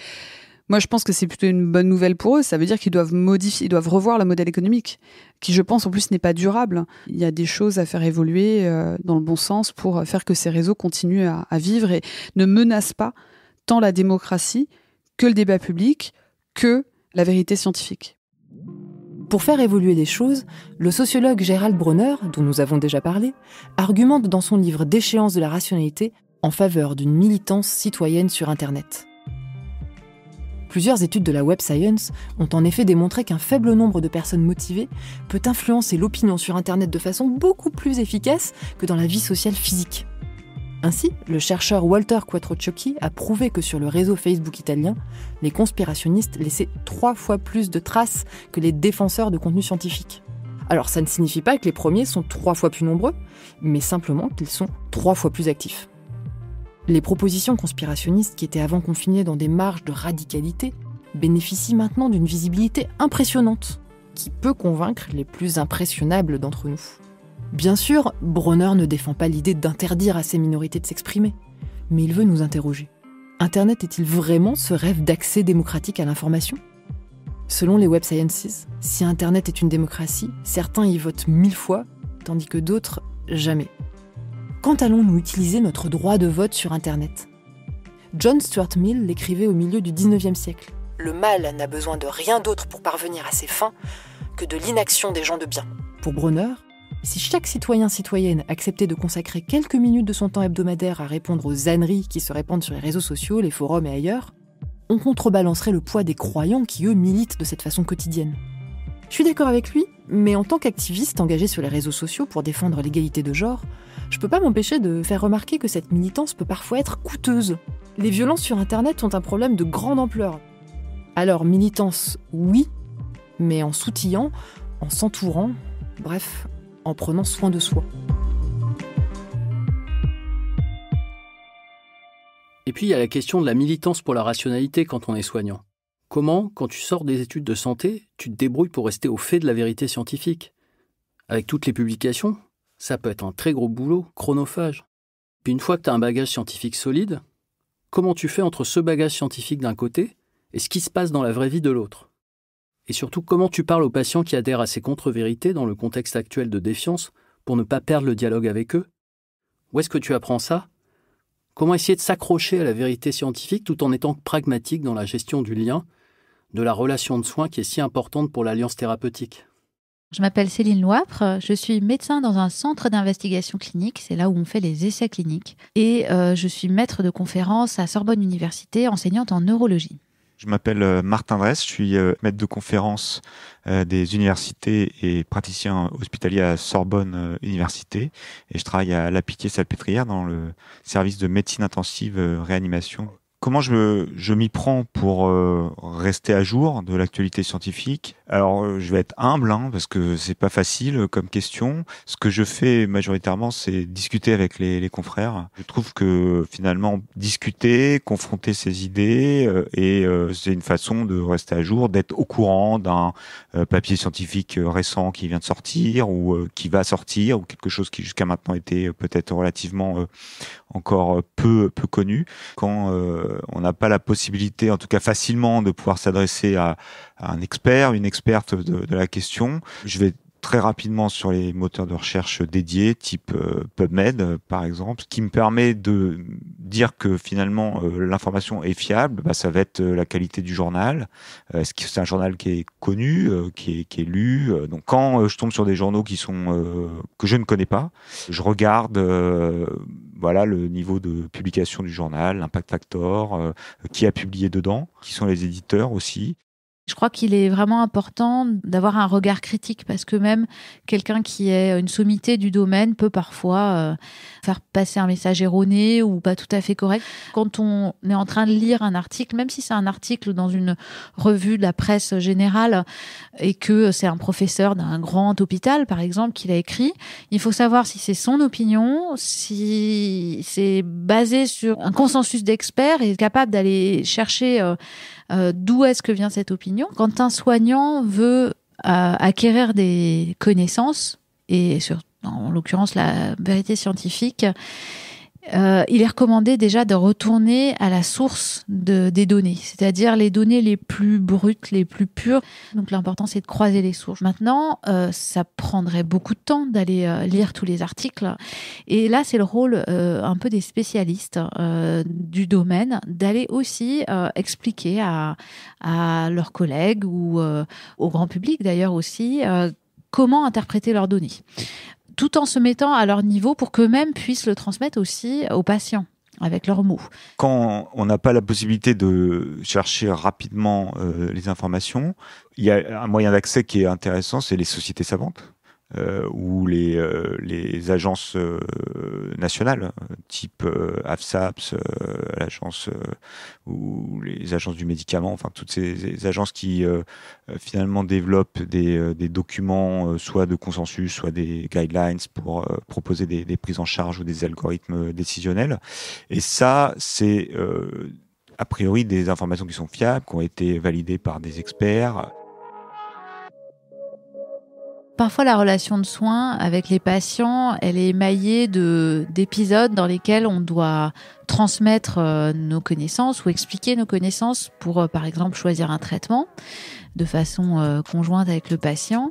moi, je pense que c'est plutôt une bonne nouvelle pour eux. Ça veut dire qu'ils doivent modifier, ils doivent revoir le modèle économique, qui, je pense, en plus, n'est pas durable. Il y a des choses à faire évoluer dans le bon sens pour faire que ces réseaux continuent à vivre et ne menacent pas tant la démocratie que le débat public, que la vérité scientifique. Pour faire évoluer les choses, le sociologue Gerald Bronner, dont nous avons déjà parlé, argumente dans son livre Déchéance de la rationalité en faveur d'une militance citoyenne sur Internet. Plusieurs études de la Web Science ont en effet démontré qu'un faible nombre de personnes motivées peut influencer l'opinion sur Internet de façon beaucoup plus efficace que dans la vie sociale physique. Ainsi, le chercheur Walter Quattrociocchi a prouvé que sur le réseau Facebook italien, les conspirationnistes laissaient 3 fois plus de traces que les défenseurs de contenu scientifique. Alors ça ne signifie pas que les premiers sont 3 fois plus nombreux, mais simplement qu'ils sont 3 fois plus actifs. Les propositions conspirationnistes qui étaient avant confinées dans des marges de radicalité bénéficient maintenant d'une visibilité impressionnante, qui peut convaincre les plus impressionnables d'entre nous. Bien sûr, Bronner ne défend pas l'idée d'interdire à ces minorités de s'exprimer, mais il veut nous interroger. Internet est-il vraiment ce rêve d'accès démocratique à l'information ? Selon les Web Sciences, si Internet est une démocratie, certains y votent 1000 fois, tandis que d'autres, jamais. Quand allons-nous utiliser notre droit de vote sur Internet ? John Stuart Mill l'écrivait au milieu du 19e siècle. Le mal n'a besoin de rien d'autre pour parvenir à ses fins que de l'inaction des gens de bien. Pour Bronner, si chaque citoyenne acceptait de consacrer quelques minutes de son temps hebdomadaire à répondre aux âneries qui se répandent sur les réseaux sociaux, les forums et ailleurs, on contrebalancerait le poids des croyants qui, eux, militent de cette façon quotidienne. Je suis d'accord avec lui, mais en tant qu'activiste engagé sur les réseaux sociaux pour défendre l'égalité de genre, je peux pas m'empêcher de faire remarquer que cette militance peut parfois être coûteuse. Les violences sur Internet sont un problème de grande ampleur. Alors, militance, oui, mais en s'outillant, en s'entourant, bref, en prenant soin de soi. Et puis, il y a la question de la militance pour la rationalité quand on est soignant. Comment, quand tu sors des études de santé, tu te débrouilles pour rester au fait de la vérité scientifique ? Avec toutes les publications, ça peut être un très gros boulot, chronophage. Puis une fois que tu as un bagage scientifique solide, comment tu fais entre ce bagage scientifique d'un côté et ce qui se passe dans la vraie vie de l'autre ? Et surtout, comment tu parles aux patients qui adhèrent à ces contre-vérités dans le contexte actuel de défiance pour ne pas perdre le dialogue avec eux ? Où est-ce que tu apprends ça ? Comment essayer de s'accrocher à la vérité scientifique tout en étant pragmatique dans la gestion du lien, de la relation de soins qui est si importante pour l'alliance thérapeutique ? Je m'appelle Céline Loipre, je suis médecin dans un centre d'investigation clinique, c'est là où on fait les essais cliniques, et je suis maître de conférence à Sorbonne Université, enseignante en neurologie. Je m'appelle Martin Dress, je suis maître de conférence des universités et praticien hospitalier à Sorbonne Université, et je travaille à La Pitié-Salpêtrière dans le service de médecine intensive réanimation. Comment je m'y prends pour rester à jour de l'actualité scientifique ? Alors, je vais être humble, parce que c'est pas facile comme question. Ce que je fais majoritairement, c'est discuter avec les confrères. Je trouve que finalement, discuter, confronter ses idées, c'est une façon de rester à jour, d'être au courant d'un papier scientifique récent qui vient de sortir ou qui va sortir, ou quelque chose qui jusqu'à maintenant était peut-être relativement encore peu connu. Quand on n'a pas la possibilité, en tout cas facilement, de pouvoir s'adresser à un expert, une experte de la question, je vais très rapidement sur les moteurs de recherche dédiés, type PubMed par exemple, ce qui me permet de dire que finalement l'information est fiable. Ça va être la qualité du journal. Est-ce que c'est un journal qui est connu, qui est lu. Donc quand je tombe sur des journaux qui sont que je ne connais pas, je regarde le niveau de publication du journal, l'impact factor, qui a publié dedans, qui sont les éditeurs aussi. Je crois qu'il est vraiment important d'avoir un regard critique parce que même quelqu'un qui est une sommité du domaine peut parfois faire passer un message erroné ou pas tout à fait correct. Quand on est en train de lire un article, même si c'est un article dans une revue de la presse générale et que c'est un professeur d'un grand hôpital, par exemple, qui l'a écrit, il faut savoir si c'est son opinion, si c'est basé sur un consensus d'experts et capable d'aller chercher d'où est-ce que vient cette opinion. Quand un soignant veut acquérir des connaissances, et en l'occurrence la vérité scientifique, il est recommandé déjà de retourner à la source des données, c'est-à-dire les données les plus brutes, les plus pures. Donc l'important, c'est de croiser les sources. Maintenant, ça prendrait beaucoup de temps d'aller lire tous les articles. Et là, c'est le rôle un peu des spécialistes du domaine d'aller aussi expliquer à leurs collègues ou au grand public d'ailleurs aussi comment interpréter leurs données, tout en se mettant à leur niveau pour qu'eux-mêmes puissent le transmettre aussi aux patients avec leurs mots. Quand on n'a pas la possibilité de chercher rapidement les informations, il y a un moyen d'accès qui est intéressant, c'est les sociétés savantes. Ou les agences nationales, type AFSAPS, l'agence ou les agences du médicament, enfin toutes ces agences qui finalement développent des documents, soit de consensus, soit des guidelines pour proposer des prises en charge ou des algorithmes décisionnels. Et ça, c'est a priori des informations qui sont fiables, qui ont été validées par des experts. Parfois, la relation de soins avec les patients, elle est émaillée d'épisodes dans lesquels on doit transmettre nos connaissances ou expliquer nos connaissances pour, par exemple, choisir un traitement de façon conjointe avec le patient.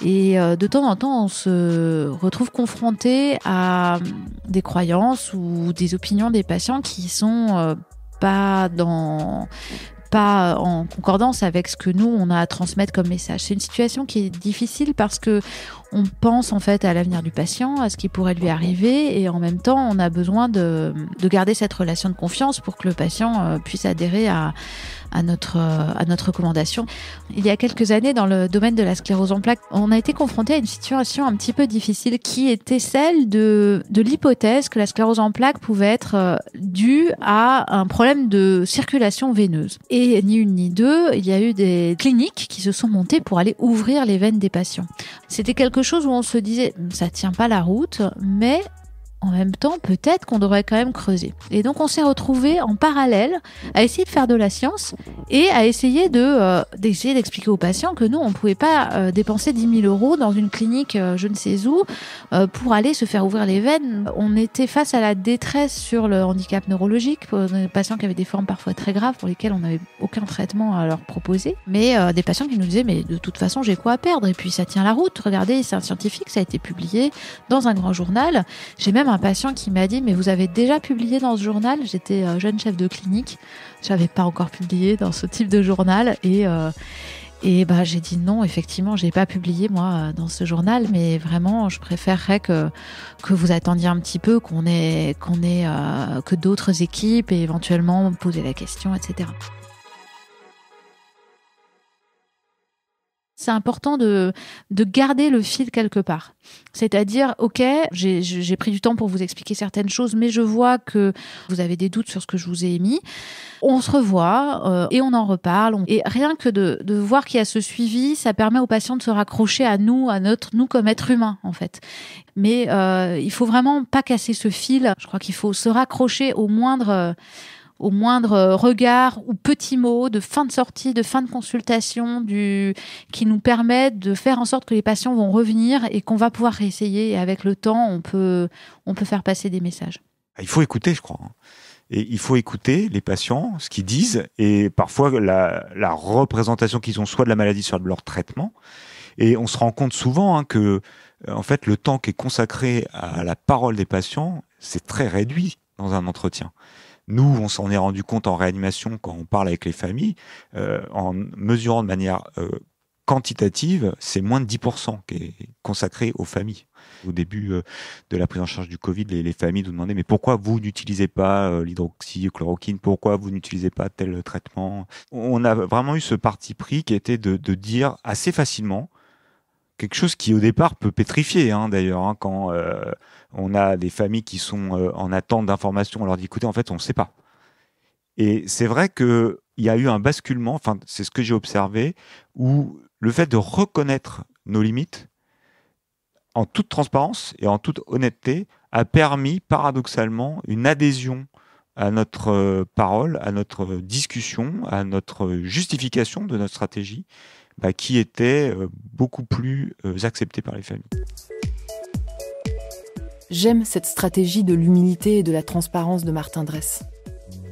Et de temps en temps, on se retrouve confronté à des croyances ou des opinions des patients qui sont pas en concordance avec ce que nous, on a à transmettre comme message. C'est une situation qui est difficile parce que on pense en fait à l'avenir du patient, à ce qui pourrait lui arriver, et en même temps, on a besoin de garder cette relation de confiance pour que le patient puisse adhérer à notre recommandation. Il y a quelques années, dans le domaine de la sclérose en plaques, on a été confronté à une situation un petit peu difficile qui était celle de l'hypothèse que la sclérose en plaques pouvait être due à un problème de circulation veineuse. Et ni une ni deux, il y a eu des cliniques qui se sont montées pour aller ouvrir les veines des patients. C'était quelque chose où on se disait, ça tient pas la route, mais en même temps, peut-être qu'on devrait quand même creuser. Et donc, on s'est retrouvés en parallèle à essayer de faire de la science et à essayer d'essayer d'expliquer aux patients que nous, on ne pouvait pas dépenser 10 000 € dans une clinique je ne sais où pour aller se faire ouvrir les veines. On était face à la détresse sur le handicap neurologique pour des patients qui avaient des formes parfois très graves pour lesquelles on n'avait aucun traitement à leur proposer. Mais des patients qui nous disaient, mais de toute façon, j'ai quoi à perdre? Et puis, ça tient la route. Regardez, c'est un scientifique, ça a été publié dans un grand journal. J'ai même un patient qui m'a dit, mais vous avez déjà publié dans ce journal? J'étais jeune chef de clinique, je n'avais pas encore publié dans ce type de journal, et j'ai dit non, effectivement, j'ai pas publié moi dans ce journal, mais vraiment, je préférerais que vous attendiez un petit peu, que d'autres équipes et éventuellement poser la question, etc. C'est important de garder le fil quelque part. C'est-à-dire, ok, j'ai pris du temps pour vous expliquer certaines choses, mais je vois que vous avez des doutes sur ce que je vous ai émis. On se revoit et on en reparle. Et rien que de voir qu'il y a ce suivi, ça permet aux patients de se raccrocher à nous, nous comme êtres humains, en fait. Mais il faut vraiment pas casser ce fil. Je crois qu'il faut se raccrocher au moindre regard ou petit mot de fin de sortie, de fin de consultation, qui nous permet de faire en sorte que les patients vont revenir et qu'on va pouvoir réessayer. Et avec le temps, on peut faire passer des messages. Il faut écouter, je crois. Et il faut écouter les patients, ce qu'ils disent, et parfois la représentation qu'ils ont soit de la maladie, soit de leur traitement. Et on se rend compte souvent que, en fait, le temps qui est consacré à la parole des patients, c'est très réduit dans un entretien. Nous, on s'en est rendu compte en réanimation quand on parle avec les familles, en mesurant de manière quantitative, c'est moins de 10% qui est consacré aux familles. Au début de la prise en charge du Covid, les familles nous demandaient mais pourquoi vous n'utilisez pas l'hydroxychloroquine, pourquoi vous n'utilisez pas tel traitement? On a vraiment eu ce parti pris qui était de dire assez facilement quelque chose qui au départ peut pétrifier d'ailleurs, quand on a des familles qui sont en attente d'informations, on leur dit écoutez, en fait on ne sait pas. Et c'est vrai qu'il y a eu un basculement, enfin c'est ce que j'ai observé, où le fait de reconnaître nos limites en toute transparence et en toute honnêteté a permis paradoxalement une adhésion à notre parole, à notre discussion, à notre justification de notre stratégie, qui était beaucoup plus acceptée par les familles. J'aime cette stratégie de l'humilité et de la transparence de Martin Dress.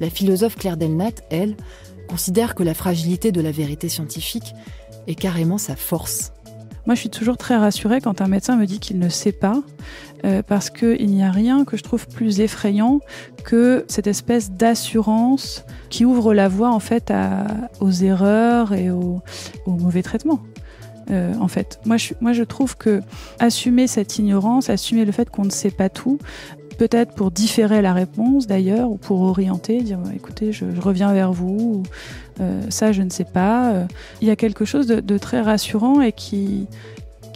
La philosophe Claire Delnat, elle, considère que la fragilité de la vérité scientifique est carrément sa force. Moi, je suis toujours très rassurée quand un médecin me dit qu'il ne sait pas, parce qu'il n'y a rien que je trouve plus effrayant que cette espèce d'assurance qui ouvre la voie en fait aux erreurs et aux mauvais traitements. En fait, moi, je trouve que assumer cette ignorance, assumer le fait qu'on ne sait pas tout, peut-être pour différer la réponse d'ailleurs, ou pour orienter, dire écoutez, je reviens vers vous, ça je ne sais pas. Il y a quelque chose de très rassurant et qui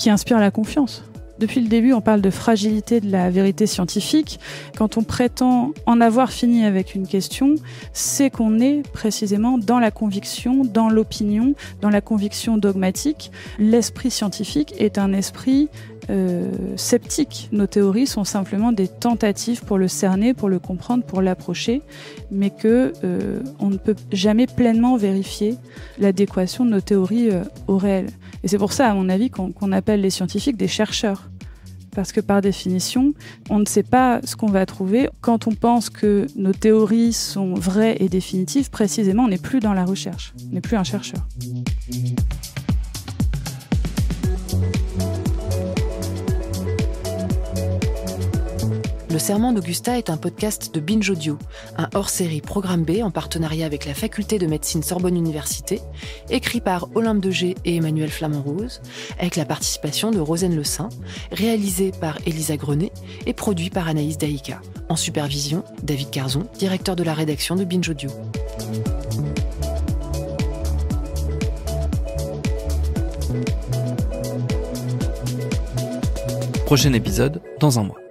inspire la confiance. Depuis le début, on parle de fragilité de la vérité scientifique. Quand on prétend en avoir fini avec une question, c'est qu'on est précisément dans la conviction, dans l'opinion, dans la conviction dogmatique. L'esprit scientifique est un esprit sceptique. Nos théories sont simplement des tentatives pour le cerner, pour le comprendre, pour l'approcher, mais on ne peut jamais pleinement vérifier l'adéquation de nos théories au réel. Et c'est pour ça, à mon avis, qu'on appelle les scientifiques des chercheurs. Parce que par définition, on ne sait pas ce qu'on va trouver. Quand on pense que nos théories sont vraies et définitives, précisément, on n'est plus dans la recherche. On n'est plus un chercheur. Le Serment d'Augusta est un podcast de Binge Audio, un hors-série Programme B en partenariat avec la faculté de médecine Sorbonne Université, écrit par Olympe de G et Emmanuel Flamand-Rose, avec la participation de Rosane Le Saint, réalisé par Elisa Grenet et produit par Anaïs Daïka. En supervision, David Carzon, directeur de la rédaction de Binge Audio. Prochain épisode dans un mois.